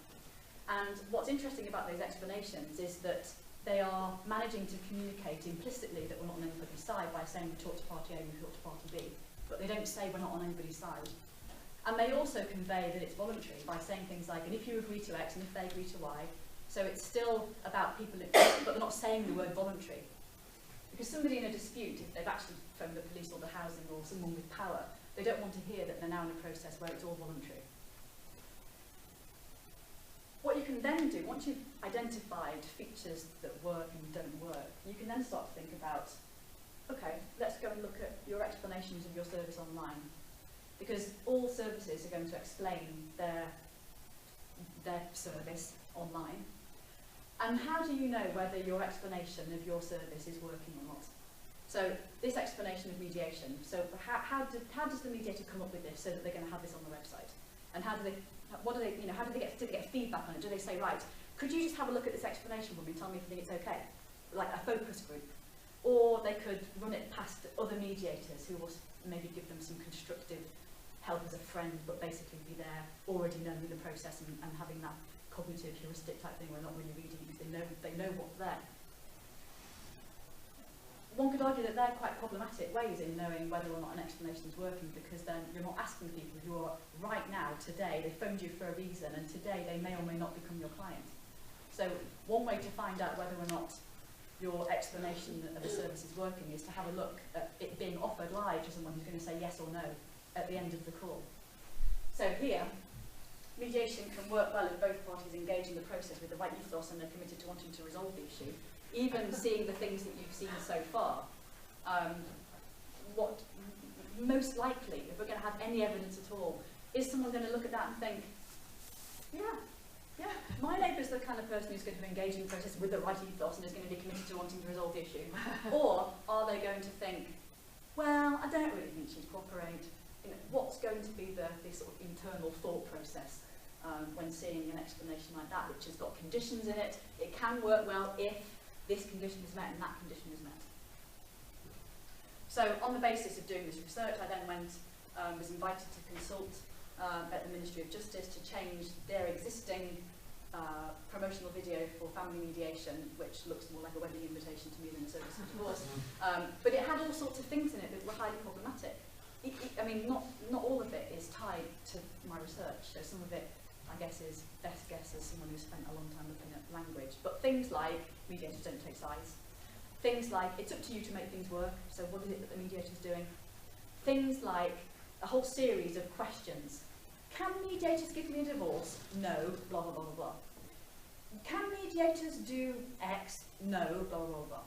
And what's interesting about those explanations is that they are managing to communicate implicitly that we're not on anybody's side by saying we talk to party A and we talk to party B, but they don't say we're not on anybody's side. And they also convey that it's voluntary by saying things like, and if you agree to X and if they agree to Y. So it's still about people, but they're not saying the word voluntary. Because somebody in a dispute, if they've actually phoned the police or the housing or someone with power, they don't want to hear that they're now in a process where it's all voluntary. What you can then do, once you've identified features that work and don't work, you can then start to think about, okay, let's go and look at your explanations of your service online. Because all services are going to explain their service online. And how do you know whether your explanation of your service is working or not? So this explanation of mediation, so how does the mediator come up with this so that they're going to have this on the website? And how do they get feedback on it? Do they say, right, could you just have a look at this explanation with me and tell me if you think it's okay? Like a focus group. Or they could run it past other mediators who will maybe give them some constructive help as a friend, but basically be there already knowing the process and having that cognitive heuristic type thing where they're not really reading because they know what's there. One could argue that they're quite problematic ways in knowing whether or not an explanation is working, because then you're not asking people who are right now, today, they phoned you for a reason, and today they may or may not become your client. So one way to find out whether or not your explanation of a service is working is to have a look at it being offered live to someone who's going to say yes or no at the end of the call. So here, mediation can work well if both parties engage in the process with the right ethos and they're committed to wanting to resolve the issue. Even seeing the things that you've seen so far, what most likely, if we're going to have any evidence at all, is someone going to look at that and think, yeah, my neighbour's the kind of person who's going to engage in the process with the right ethos and is going to be committed to wanting to resolve the issue? Or are they going to think, well, I don't really think she'd cooperate? You know, what's going to be the sort of internal thought process when seeing an explanation like that, which has got conditions in it? It can work well if this condition is met and that condition is met. So on the basis of doing this research, I then was invited to consult at the Ministry of Justice to change their existing promotional video for family mediation, which looks more like a wedding invitation to me than a service of divorce. But it had all sorts of things in it that were highly problematic. I mean, not all of it is tied to my research, so some of it, I guess, is best guess as someone who's spent a long time looking at language. But things like mediators don't take sides. Things like it's up to you to make things work, so what is it that the mediator's doing? Things like a whole series of questions. Can mediators give me a divorce? No, blah, blah, blah, blah, blah. Can mediators do X? No, blah, blah, blah, blah.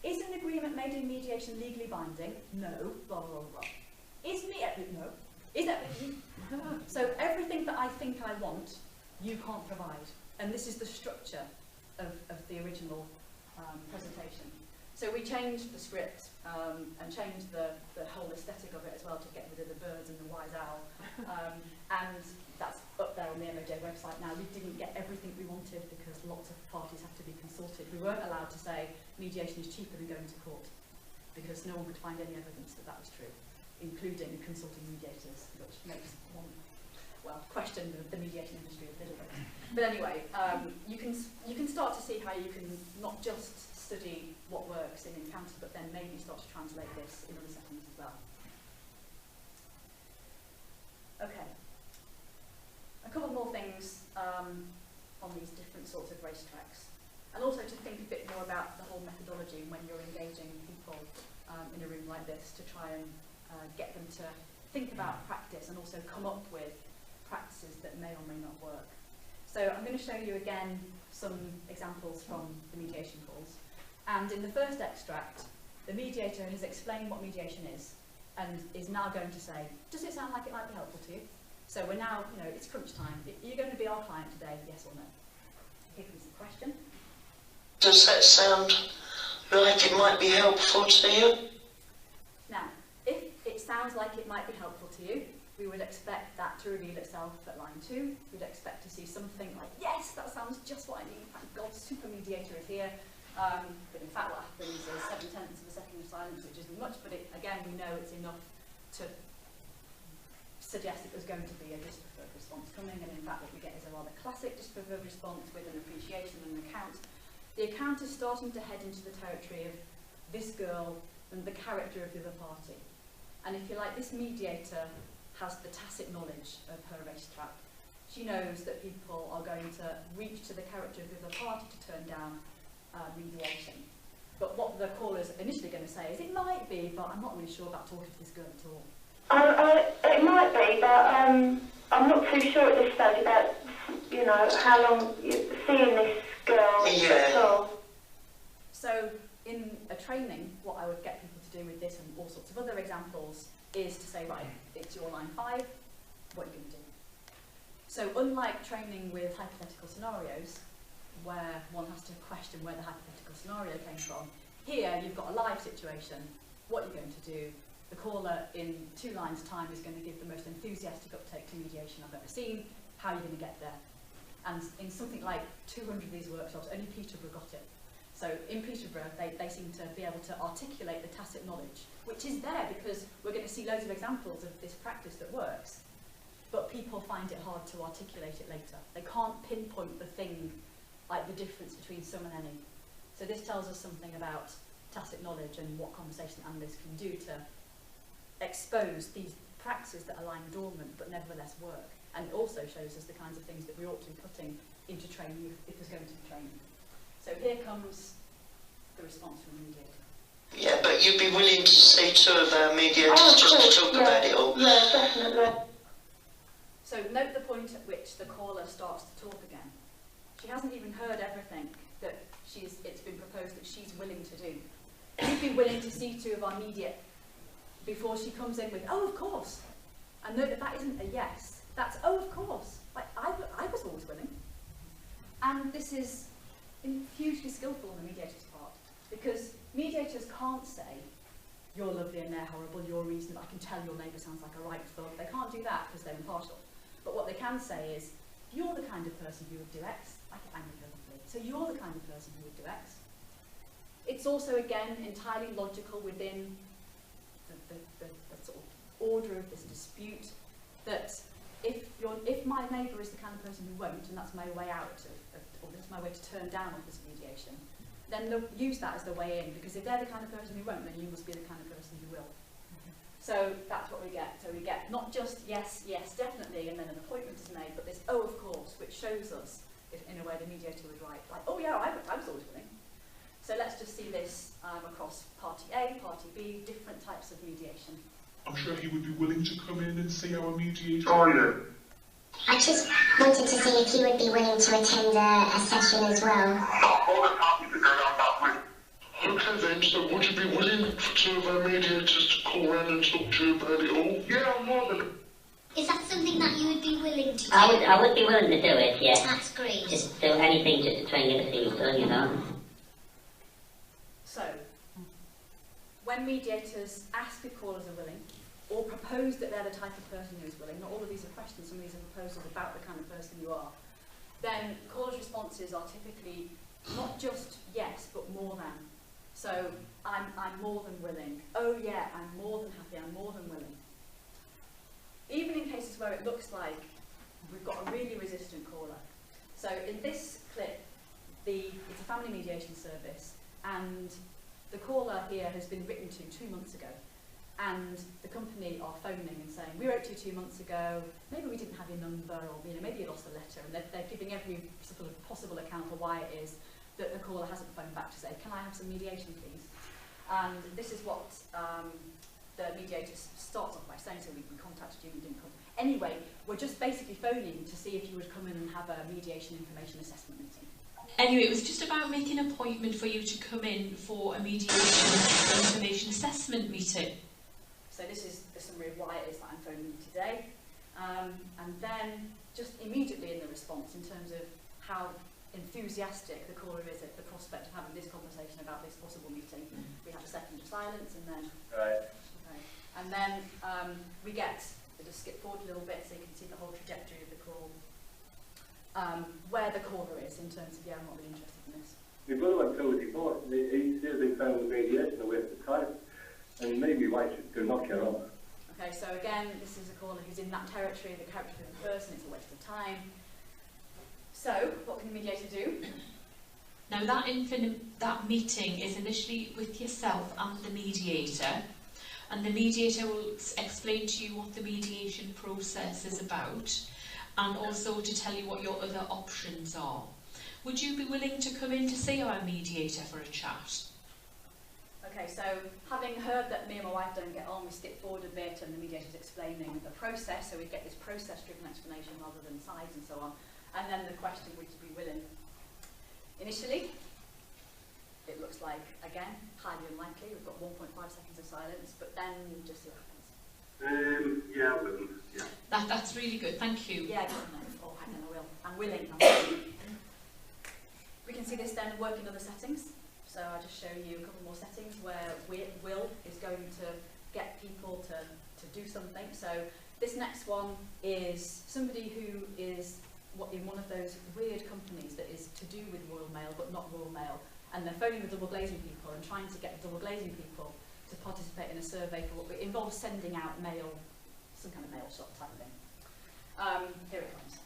Is an agreement made in mediation legally binding? No, blah, blah, blah, blah. No. Is that So everything that I think I want, you can't provide. And this is the structure of the original presentation. So we changed the script and changed the whole aesthetic of it as well to get rid of the birds and the wise owl. And that's up there on the MOJ website now. We didn't get everything we wanted because lots of parties have to be consulted. We weren't allowed to say mediation is cheaper than going to court because no one could find any evidence that that was true, including consulting mediators, which makes one, well, question the mediation industry a little bit. But anyway, you can start to see how you can not just study what works in Encounter, but then maybe start to translate this in other settings as well. Okay. A couple more things on these different sorts of racetracks, and also to think a bit more about the whole methodology when you're engaging people in a room like this to try and get them to think about practice and also come up with practices that may or may not work. So I'm going to show you again some examples from the mediation calls. And in the first extract, the mediator has explained what mediation is and is now going to say, does it sound like it might be helpful to you? So we're now, it's crunch time. Are you going to be our client today, yes or no? Here comes the question. Does that sound like it might be helpful to you? Now, if it sounds like it might be helpful to you, we would expect that to reveal itself at line 2. We'd expect to see something like, yes, that sounds just what I need. Thank God, super mediator is here. But in fact, what happens is 7/10 of a second of silence, which isn't much, but again, we know it's enough to suggest that there's going to be a just-preferred response coming, and in fact what we get is a rather classic just-preferred response with an appreciation and an account. The account is starting to head into the territory of this girl and the character of the other party. And if you like, this mediator has the tacit knowledge of her racetrack. She knows that people are going to reach to the character of the other party to turn down mediation. But what the caller's initially going to say is, it might be, but I'm not really sure about talking to this girl at all. It might be, but I'm not too sure at this stage about, how long seeing this girl at all. So in a training, what I would get people to do with this and all sorts of other examples is to say, right, it's your line 5, what are you going to do? So unlike training with hypothetical scenarios, where one has to question where the hypothetical scenario came from, here you've got a live situation. What are you going to do? The caller in 2 lines' time is going to give the most enthusiastic uptake to mediation I've ever seen. How are you going to get there? And in something like 200 of these workshops, only Peterborough got it. So in Peterborough, they seem to be able to articulate the tacit knowledge, which is there because we're going to see loads of examples of this practice that works. But people find it hard to articulate it later. They can't pinpoint the thing, like the difference between some and any. So this tells us something about tacit knowledge and what conversation analysts can do to expose these practices that are lying dormant but nevertheless work. And it also shows us the kinds of things that we ought to be putting into training if there's going to be training. So here comes the response from the mediator. Yeah, but you'd be willing to see 2 of our mediators just to talk about it all? Yeah, definitely. So note the point at which the caller starts to talk again. She hasn't even heard everything that it's been proposed that she's willing to do. You'd be willing to see 2 of our before she comes in with, oh, of course. And note that that isn't a yes. That's, oh, of course. Like, I was always willing. And this is hugely skillful on the mediator's part, because mediators can't say, you're lovely and they're horrible, you're reasonable, I can tell your neighbour sounds like a right thug. They can't do that because they're impartial. But what they can say is, you're the kind of person who would do X. I think you're lovely. So you're the kind of person who would do X. It's also, again, entirely logical within the sort of order of this dispute that if my neighbour is the kind of person who won't, and that's my way out or that's my way to turn down off this mediation, then they'll use that as the way in, because if they're the kind of person who won't, then you must be the kind of person who will. So that's what we get. So we get not just yes, yes, definitely, and then an appointment is made, but this oh, of course, which shows us, if in a way the mediator was right, like, oh yeah, I was always willing. So let's just see this across Party A, Party B, different types of mediation. I'm sure he would be willing to come in and see our mediator. Oh, yeah. I just wanted to see if you would be willing to attend a session as well. Okay then, so would you be willing to have our mediators to call around and talk to you about it all? Yeah, I'm more than... Is that something that you would be willing to do? I would be willing to do it, yeah. That's great. Just do anything just to try and get the things done, you know. So, when mediators ask if callers are willing, or propose that they're the type of person who is willing, not all of these are questions, some of these are proposals about the kind of person you are, then callers' responses are typically not just yes, but more than. So, I'm more than willing. Oh yeah, I'm more than happy, I'm more than willing. Even in cases where it looks like we've got a really resistant caller. So in this clip, it's a family mediation service, and the caller here has been written to 2 months ago, and the company are phoning and saying, we wrote to you 2 months ago, maybe we didn't have your number, or maybe you lost a letter, and they're giving every sort of possible account for why it is that the caller hasn't phoned back to say, can I have some mediation, please? And this is what the mediator starts off by saying, so we contacted you and didn't contact. Anyway, we're just basically phoning to see if you would come in and have a mediation information assessment meeting. Anyway, it was just about making an appointment for you to come in for a mediation information assessment meeting. So this is the summary of why it is that I'm phoning you today. And then just immediately in the response, in terms of how enthusiastic the caller is at the prospect of having this conversation about this possible meeting, we have a second of silence, and then and then we get, we'll just skip forward a little bit so you can see the whole trajectory of the call, where the caller is in terms of, yeah, I'm not really interested in this. My brother went through his divorce, and he says he found the mediation a waste of time, and maybe why should go knock her off. Okay, so again, this is a caller who's in that territory, the character of the person, it's a waste of time. So, what can the mediator do? Now that meeting is initially with yourself and the mediator, and the mediator will explain to you what the mediation process is about, and also to tell you what your other options are. Would you be willing to come in to see our mediator for a chat? Okay, so having heard that me and my wife don't get on, we skip forward a bit and the mediator's explaining the process, so we get this process-driven explanation rather than sides and so on. And then the question, would you be willing? Initially, it looks like, again, highly unlikely. We've got 1.5 seconds of silence, but then just see what happens. Yeah, I will. Yeah. That's really good, thank you. Yeah, definitely. Oh, hang on, I will. I'm willing. I'm willing. We can see this then work in other settings. So I'll just show you a couple more settings where will is going to get people to do something. So this next one is somebody who is in one of those weird companies that is to do with Royal Mail but not Royal Mail, and they're phoning the double glazing people and trying to get the double glazing people to participate in a survey for what involves sending out mail, some kind of mail shop type thing. Here it comes.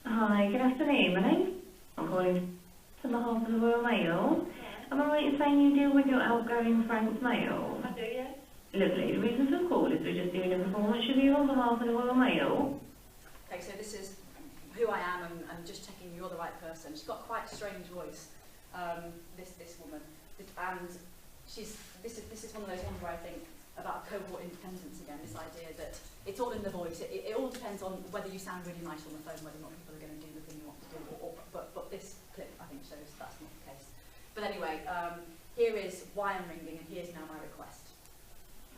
Hi, good afternoon. My name, I'm calling on behalf of the Royal Mail. Am I right in saying you deal with your outgoing Frank's mail? I do, yes. Lovely. The reason for the call is we're just doing a performance review on behalf of the Royal Mail. Okay, so this is who I am and just checking you're the right person. She's got quite a strange voice, this woman, and this is one of those ones where I think about cohort independence again. This idea that it's all in the voice. It all depends on whether you sound really nice on the phone, whether or not people are going to do the thing you want to do. But this clip I think shows that's not the case. But anyway, here is why I'm ringing, and here's now my request.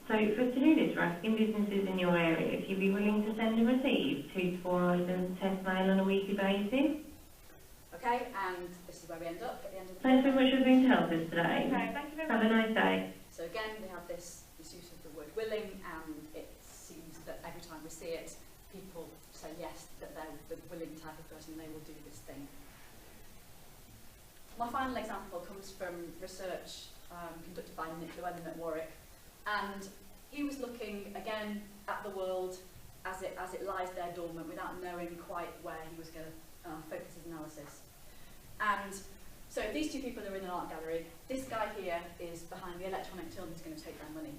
So for to do this, we're asking businesses in your area if you'd be willing to send and receive 2 to 4 items test mail on a weekly basis. Okay, and this is where we end up at the end of the Thanks very much for being to help us today. Okay, thank you very Have much. a nice day. So again, we have this use of the word willing, and it seems that every time we see it, people say yes, that they're the willing type of person, they will do this thing. My final example comes from research conducted by Nick Llewellyn at Warwick, and he was looking again at the world as it lies there dormant without knowing quite where he was going to focus his analysis. And so these two people are in an art gallery. This guy here is behind the electronic till who's going to take their money.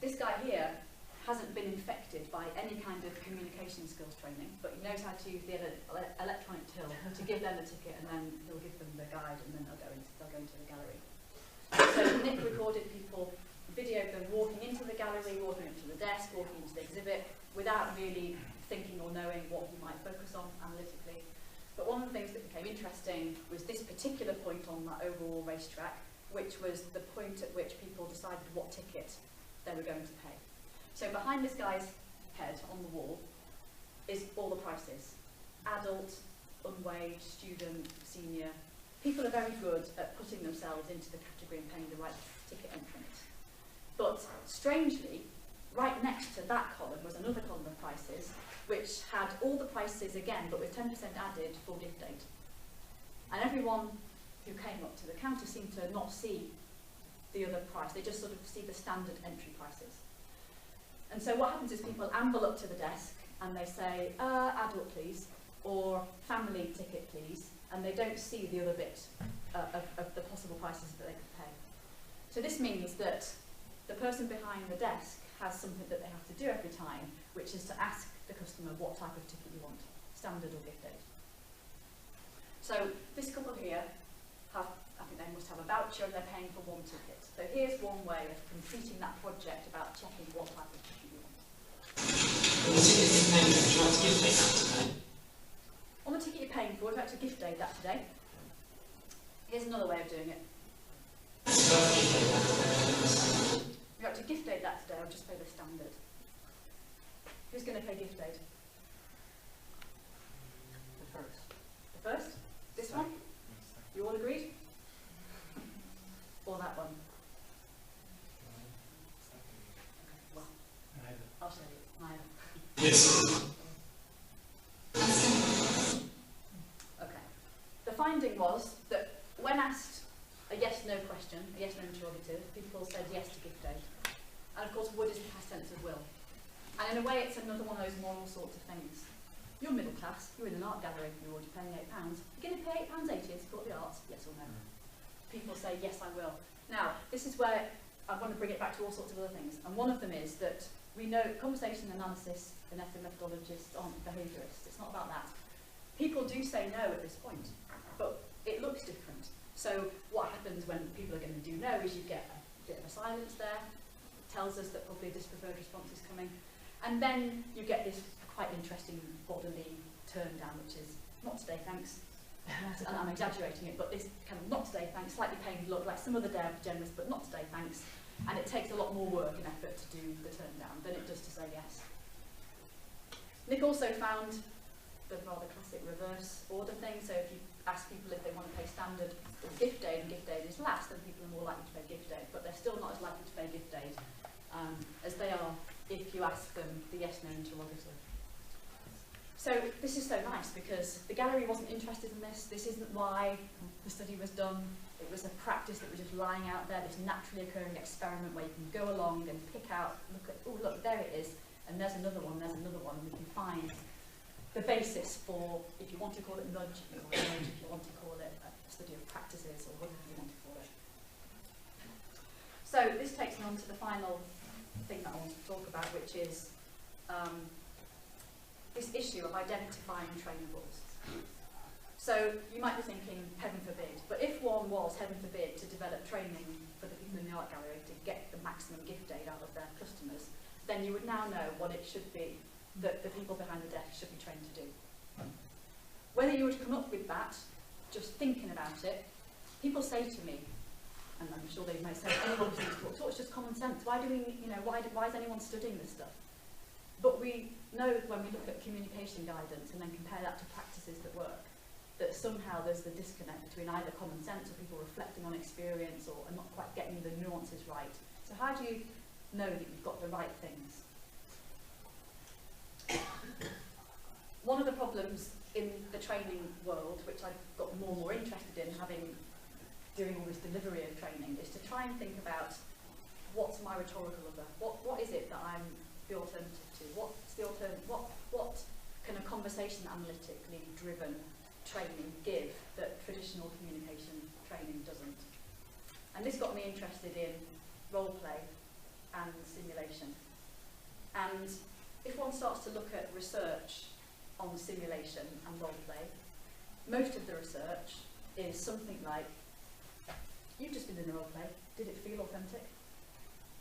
This guy here hasn't been infected by any kind of communication skills training, but he knows how to use the electronic till to give them the ticket, and then he'll give them the guide, and then they'll go into the gallery. So Nick recorded people, videoed them walking into the gallery, walking into the desk, walking into the exhibit, without really thinking or knowing what he might focus on analytically. But one of the things that became interesting was this particular point on that overall racetrack, which was the point at which people decided what ticket they were going to pay. So behind this guy's head on the wall is all the prices. Adult, unwaged, student, senior. People are very good at putting themselves into the category and paying the right ticket entrance. But strangely, right next to that column was another column of prices, which had all the prices again, but with 10% added for gift aid. And everyone who came up to the counter seemed to not see the other price. They just sort of see the standard entry prices. And so what happens is people amble up to the desk and they say, adult please, or family ticket please, and they don't see the other bit of the possible prices that they could pay. So this means that the person behind the desk has something that they have to do every time, which is to ask the customer what type of ticket you want, standard or gift aid. So this couple here have, I think they must have a voucher and they're paying for one ticket. So here's one way of completing that project about checking what type of ticket you want. On the ticket you're paying for, would you like to gift aid that today? Here's another way of doing it. You'd like to gift aid that today, I'll just pay the standard. Who's going to pay gift aid? The first. The first? This one? You all agreed? Or that one? Okay, well, I'll show you. Neither. Yes. Okay. The finding was that when asked a yes-no question, a yes-no interrogative, people said yes to gift aid. And of course, would is the past tense of will. And in a way, it's another one of those moral sorts of things. You're middle class, you're in an art gallery, you're already paying £8. You're going to pay £8.80 to support the arts, yes or no? People say, yes, I will. Now, this is where I want to bring it back to all sorts of other things. And one of them is that we know conversation analysis and methodologists aren't behaviourists. It's not about that. People do say no at this point, but it looks different. So what happens when people are going to do no is you get a bit of a silence there. It tells us that probably a dispreferred response is coming. And then you get this quite interesting bodily turn down, which is not today, thanks. And I'm exaggerating it, but this kind of not today, thanks, slightly pained look, like some other day I'm generous, but not today, thanks. And it takes a lot more work and effort to do the turn down than it does to say yes. Nick also found the rather classic reverse order thing. So if you ask people if they want to pay standard or gift aid, and gift aid is last, then people are more likely to pay gift aid, but they're still not as likely to pay gift aid as they are if you ask them the yes-no interrogative. So this is so nice because the gallery wasn't interested in this. This isn't why the study was done. It was a practice that was just lying out there, this naturally occurring experiment where you can go along and pick out, look at, oh look, there it is, and there's another one, and we can find the basis for, if you want to call it nudge, if you want to call it a study of practices, or whatever you want to call it. So this takes me on to the final thing that I want to talk about, which is this issue of identifying trainables. So you might be thinking, heaven forbid, but if one was, heaven forbid, to develop training for the people in the art gallery to get the maximum gift aid out of their customers, then you would now know what it should be that the people behind the desk should be trained to do. Whether you would come up with that, just thinking about it, people say to me, and I'm sure they might say, anyone who's taught, it's just common sense. Why do we, you know, why is anyone studying this stuff? But we know when we look at communication guidance and then compare that to practices that work, that somehow there's the disconnect between either common sense or people reflecting on experience or not quite getting the nuances right. So how do you know that you've got the right things? One of the problems in the training world, which I've got more and more interested in doing all this delivery of training, is to try and think about what's my rhetorical other? What is it that I'm the alternative to? What can a conversation analytically driven training give that traditional communication training doesn't? And this got me interested in role play and simulation. And if one starts to look at research on simulation and role play, most of the research is something like, you've just been in a role play, did it feel authentic?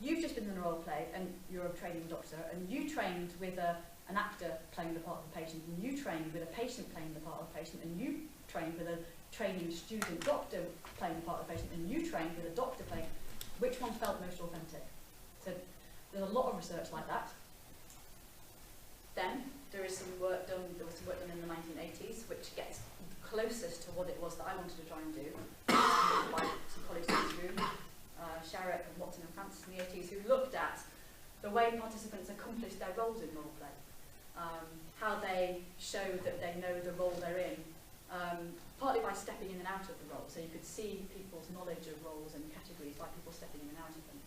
You've just been in a role play and you're a training doctor and you trained with an actor playing the part of the patient, and you trained with a patient playing the part of the patient, and you trained with a training student doctor playing the part of the patient, and you trained with a doctor playing. Which one felt most authentic? So there's a lot of research like that. Then there was some work done in the 1980s which gets closest to what it was that I wanted to try and do by some colleagues in this room, Sharrock and Watson and Francis in the 80s, who looked at the way participants accomplish their roles in role play, how they show that they know the role they're in, partly by stepping in and out of the role, so you could see people's knowledge of roles and categories by people stepping in and out of them.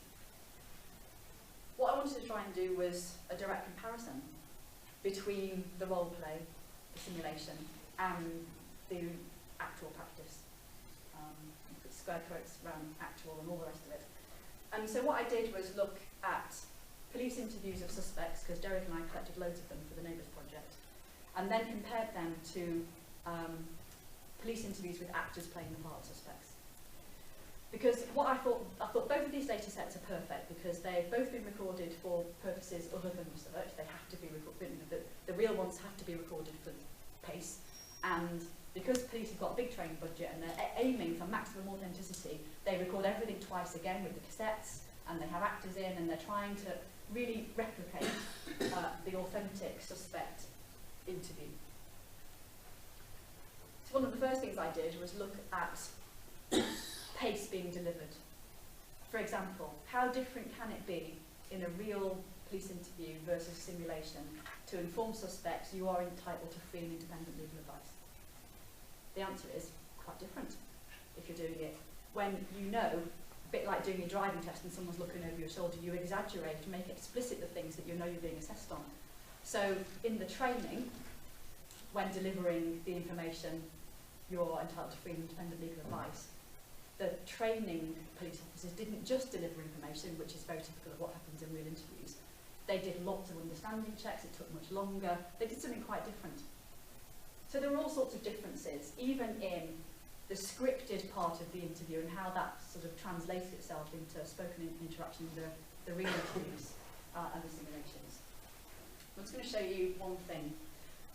What I wanted to try and do was a direct comparison between the role play, the simulation, and the actual practice. Put square quotes around actual and all the rest of it. And so what I did was look at police interviews of suspects, because Derek and I collected loads of them for the Neighbours project, and then compared them to police interviews with actors playing the part of suspects. Because what I thought both of these data sets are perfect because they've both been recorded for purposes other than research. They have to be recorded, the real ones have to be recorded for PACE, and because police have got a big training budget and they're aiming for maximum authenticity, they record everything twice again with the cassettes, and they have actors in, and they're trying to really replicate the authentic suspect interview. So one of the first things I did was look at PACE being delivered. For example, how different can it be in a real police interview versus simulation to inform suspects you are entitled to free and independent legal advice? The answer is quite different if you're doing it when you know, a bit like doing your driving test and someone's looking over your shoulder, you exaggerate to make explicit the things that you know you're being assessed on. So in the training, when delivering the information, you're entitled to free and independent legal advice, the training police officers didn't just deliver information, which is very typical of what happens in real interviews. They did lots of understanding checks, it took much longer, they did something quite different. So there were all sorts of differences, even in the scripted part of the interview and how that sort of translates itself into spoken interaction in the real interviews and the simulations. I'm just going to show you one thing.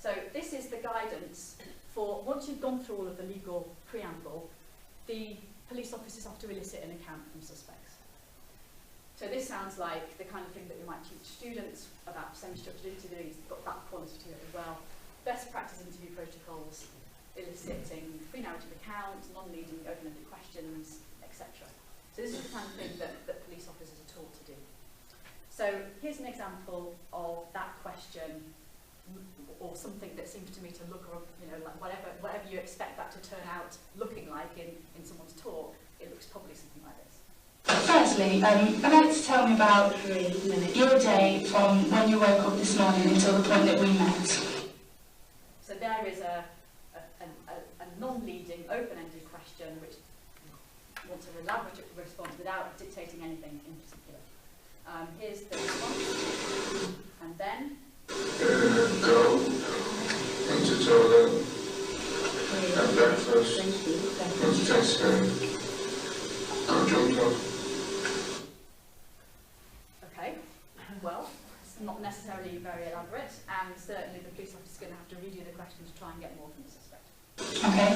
So this is the guidance for, once you've gone through all of the legal preamble, the police officers have to elicit an account from suspects. So this sounds like the kind of thing that we might teach students about semi-structured interviews. It's got that quality to it as well. Best practice interview protocols, eliciting pre-narrative accounts, non-leading open-ended questions, etc. So this is the kind of thing that police officers are taught to do. So here's an example of that question, or something that seems to me to look, or like whatever you expect that to turn out looking like in someone's talk, it looks probably something like this. Firstly, I'd like to tell me about your day from when you woke up this morning until the point that we met. So there is a non-leading, open-ended question which wants a elaborate response without dictating anything in particular. Here's the response, and then go into the toilet, have breakfast, go to Tesco, go jump off. Okay, well, it's not necessarily very elaborate, and certainly the police officer is going to have to redo the question to try and get more from the suspect. Okay,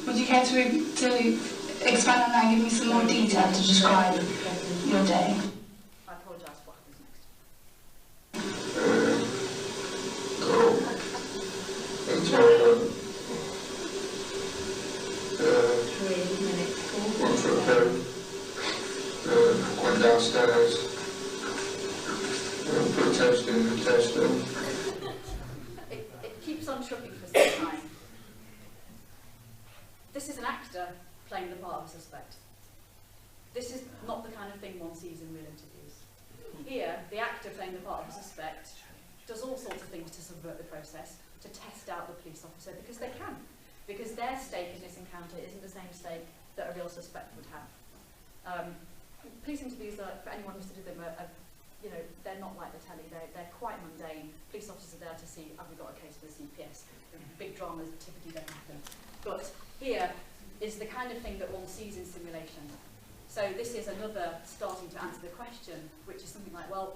would you care to expand on that and give me some more detail? detail to describe your day. I apologise for what happens next. Went for a poo. Went downstairs. Put a test in the tester. It keeps on trucking for some time. This is an actor playing the part of a suspect. This is not the kind of thing one sees in real interviews. Here, the actor playing the part of a suspect does all sorts of things to subvert the process, to test out the police officer, because they can. Because their stake in this encounter isn't the same stake that a real suspect would have. Police interviews, for anyone who's to do them, you know, they're not like the telly, they're quite mundane. Police officers are there to see, have we got a case for the CPS? Big dramas typically don't happen. But here is the kind of thing that one sees in simulation. So this is another starting to answer the question, which is something like, well,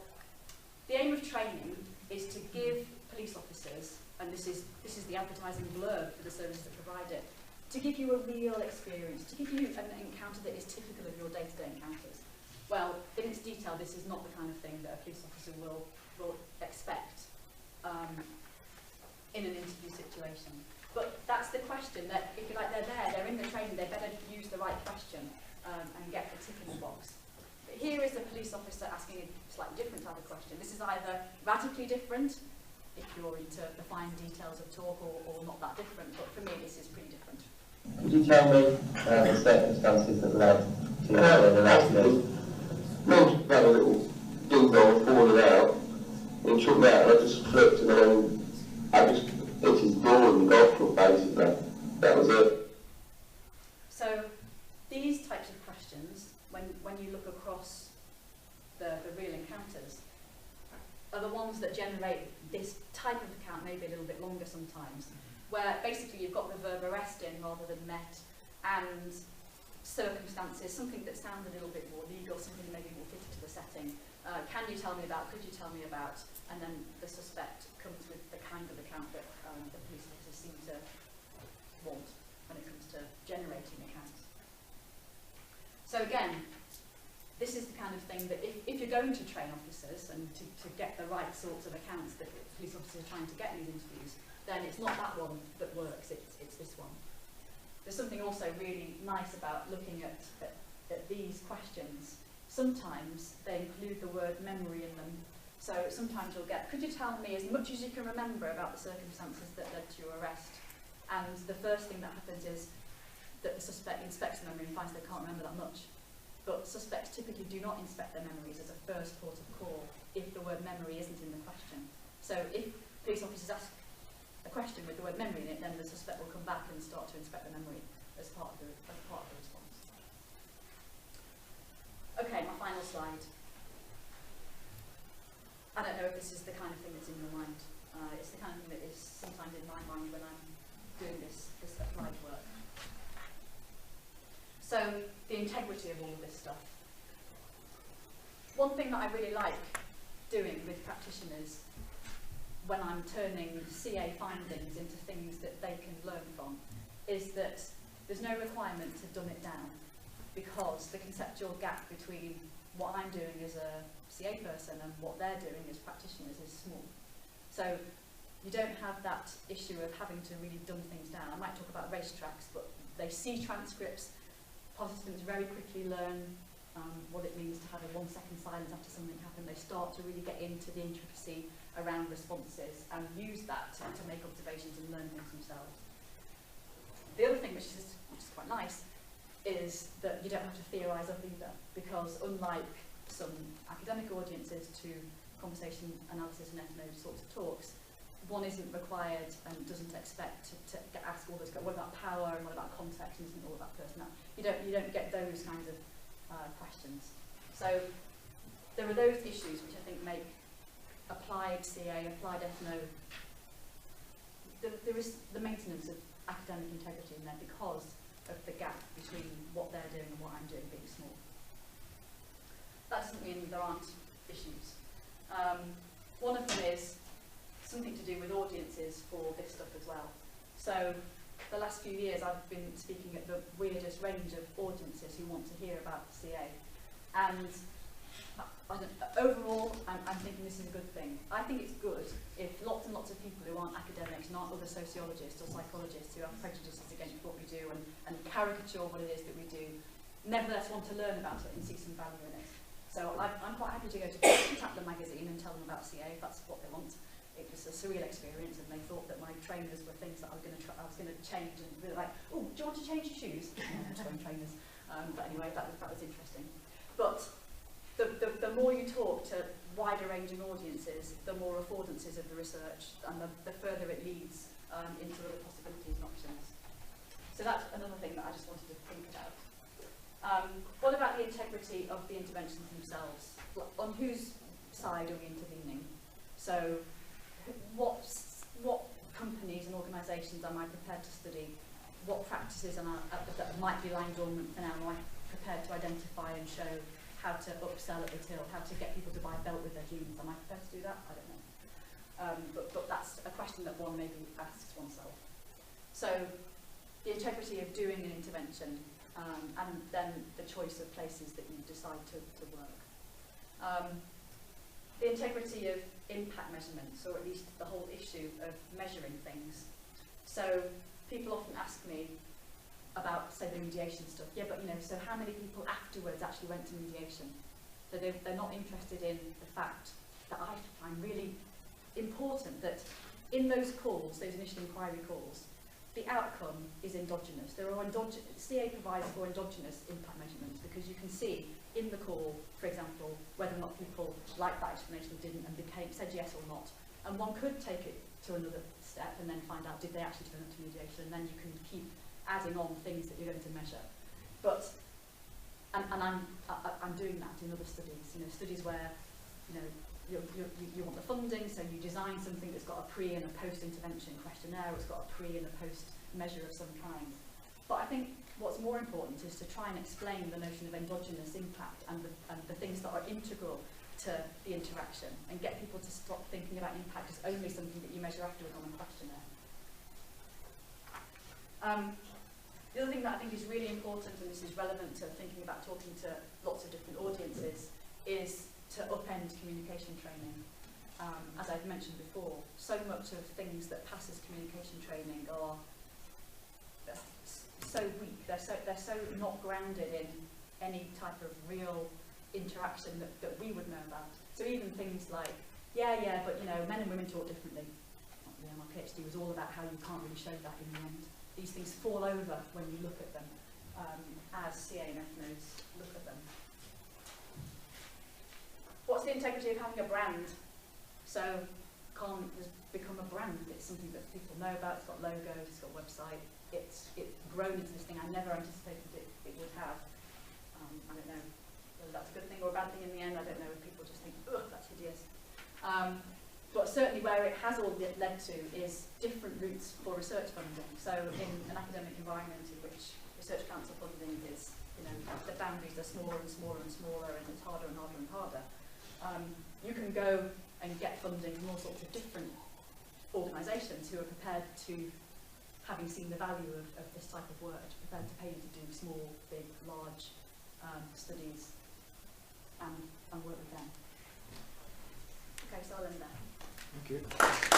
the aim of training is to give police officers, and this is the advertising blurb for the services that provide it, to give you a real experience, to give you an encounter that is typical of your day-to-day encounters. Well, in its detail, this is not the kind of thing that a police officer will expect in an interview situation. But that's the question, that if you like, they're in the training, they better use the right question and get the tick in the box. But here is a police officer asking a slightly different type of question. This is either radically different, if you're into the fine details of talk, or not that different, but for me this is pretty different. Could you tell me the circumstances that led to the accident? Well, had a little ding dong falling out, and he took me out, and I just flipped, and then I just hit his door in the golf club, basically. That was it. So these types of questions, when you look across the real encounters, are the ones that generate this type of account, maybe a little bit longer sometimes, where basically you've got the verb arrest in rather than met, and circumstances, something that sounds a little bit more legal, something maybe more fitted to the setting. Can you tell me about, could you tell me about, and then the suspect comes with the kind of account that the police officers seem to want when it comes to generating accounts. So again, this is the kind of thing that if you're going to train officers and to get the right sorts of accounts that police officers are trying to get in these interviews, then it's not that one that works, it's this one. There's something also really nice about looking at these questions. Sometimes they include the word memory in them. So sometimes you'll get, could you tell me as much as you can remember about the circumstances that led to your arrest? And the first thing that happens is that the suspect inspects the memory and finds they can't remember that much. But suspects typically do not inspect their memories as a first port of call if the word memory isn't in the question. So if police officers ask a question with the word memory in it, then the suspect will come back and start to inspect the memory as part of the response. Okay, my final slide. I don't know if this is the kind of thing that's in your mind. It's the kind of thing that is sometimes in my mind when I'm doing this applied work. So, the integrity of all of this stuff. One thing that I really like doing with practitioners when I'm turning CA findings into things that they can learn from is that there's no requirement to dumb it down, because the conceptual gap between what I'm doing as a CA person and what they're doing as practitioners is small. So you don't have that issue of having to really dumb things down. I might talk about racetracks, but they see transcripts. Participants very quickly learn what it means to have a 1 second silence after something happened. They start to really get into the intricacy around responses and use that to make observations and learn things themselves. The other thing, which is quite nice, is that you don't have to theorise up either, because unlike some academic audiences to conversation analysis and ethno sorts of talks, one isn't required and doesn't expect to ask all those, what about power and what about context, and isn't all about personality. You don't get those kinds of questions. So there are those issues which I think make applied CA, applied ethno, there is the maintenance of academic integrity in there because of the gap between what they're doing and what I'm doing being small. That doesn't mean there aren't issues. One of them is something to do with audiences for this stuff as well. So the last few years I've been speaking at the weirdest range of audiences who want to hear about CA. And overall, I'm thinking this is a good thing. I think it's good if lots and lots of people who aren't academics and aren't other sociologists or psychologists who have prejudices against what we do and caricature what it is that we do, nevertheless want to learn about it and see some value in it. So I'm quite happy to go to Tapler magazine and tell them about CA if that's what they want. It was a surreal experience, and they thought that my trainers were things that I was going to change, and they were like, "Oh, do you want to change your shoes?" Trainers. But anyway, that was interesting. But the more you talk to wider ranging audiences, the more affordances of the research, and the further it leads into other possibilities and options. So that's another thing that I just wanted to think about. What about the integrity of the interventions themselves? On whose side are we intervening? So what companies and organisations am I prepared to study? What practices that might be lying dormant for now am I prepared to identify and show how to upsell at the till, how to get people to buy a belt with their jeans? Am I prepared to do that? I don't know. But that's a question that one maybe asks oneself. So the integrity of doing an intervention, and then the choice of places that you decide to work. The integrity of impact measurements, or at least the whole issue of measuring things. So people often ask me about, say, the mediation stuff. Yeah, but so how many people afterwards actually went to mediation? So they're not interested in the fact that I find really important that in those calls, those initial inquiry calls, the outcome is endogenous. CA provides for endogenous impact measurements because you can see in the call, for example, whether or not people liked that explanation or didn't and said yes or not. And one could take it to another step and then find out did they actually turn up to mediation, and then you can keep adding on things that you're going to measure. But and I'm doing that in other studies. Studies where you want the funding, so you design something that's got a pre and a post intervention questionnaire. It's got a pre and a post measure of some kind. But I think what's more important is to try and explain the notion of endogenous impact and the things that are integral to the interaction, and get people to stop thinking about impact as only something that you measure afterwards on a questionnaire. The other thing that I think is really important, and this is relevant to thinking about talking to lots of different audiences, is to upend communication training. As I've mentioned before, so much of things that pass as communication training are so weak. They're so not grounded in any type of real interaction that we would know about. So even things like, yeah, but men and women talk differently. My PhD was all about how you can't really show that in the end. These things fall over when you look at them, as CA and ethnos look at them. What's the integrity of having a brand? So Con has become a brand. It's something that people know about. It's got logos, it's got a website. It's grown into this thing I never anticipated it would have. I don't know whether that's a good thing or a bad thing in the end. I don't know if people just think, ugh, that's hideous. But certainly where it has all led to is different routes for research funding. So in an academic environment in which research council funding is, the boundaries are smaller and smaller and smaller, and it's harder and harder and harder. You can go and get funding from all sorts of different organisations who are prepared to, having seen the value of this type of work, prepared to pay you to do small, big, large studies and work with them. Okay, so I'll end there. Thank you.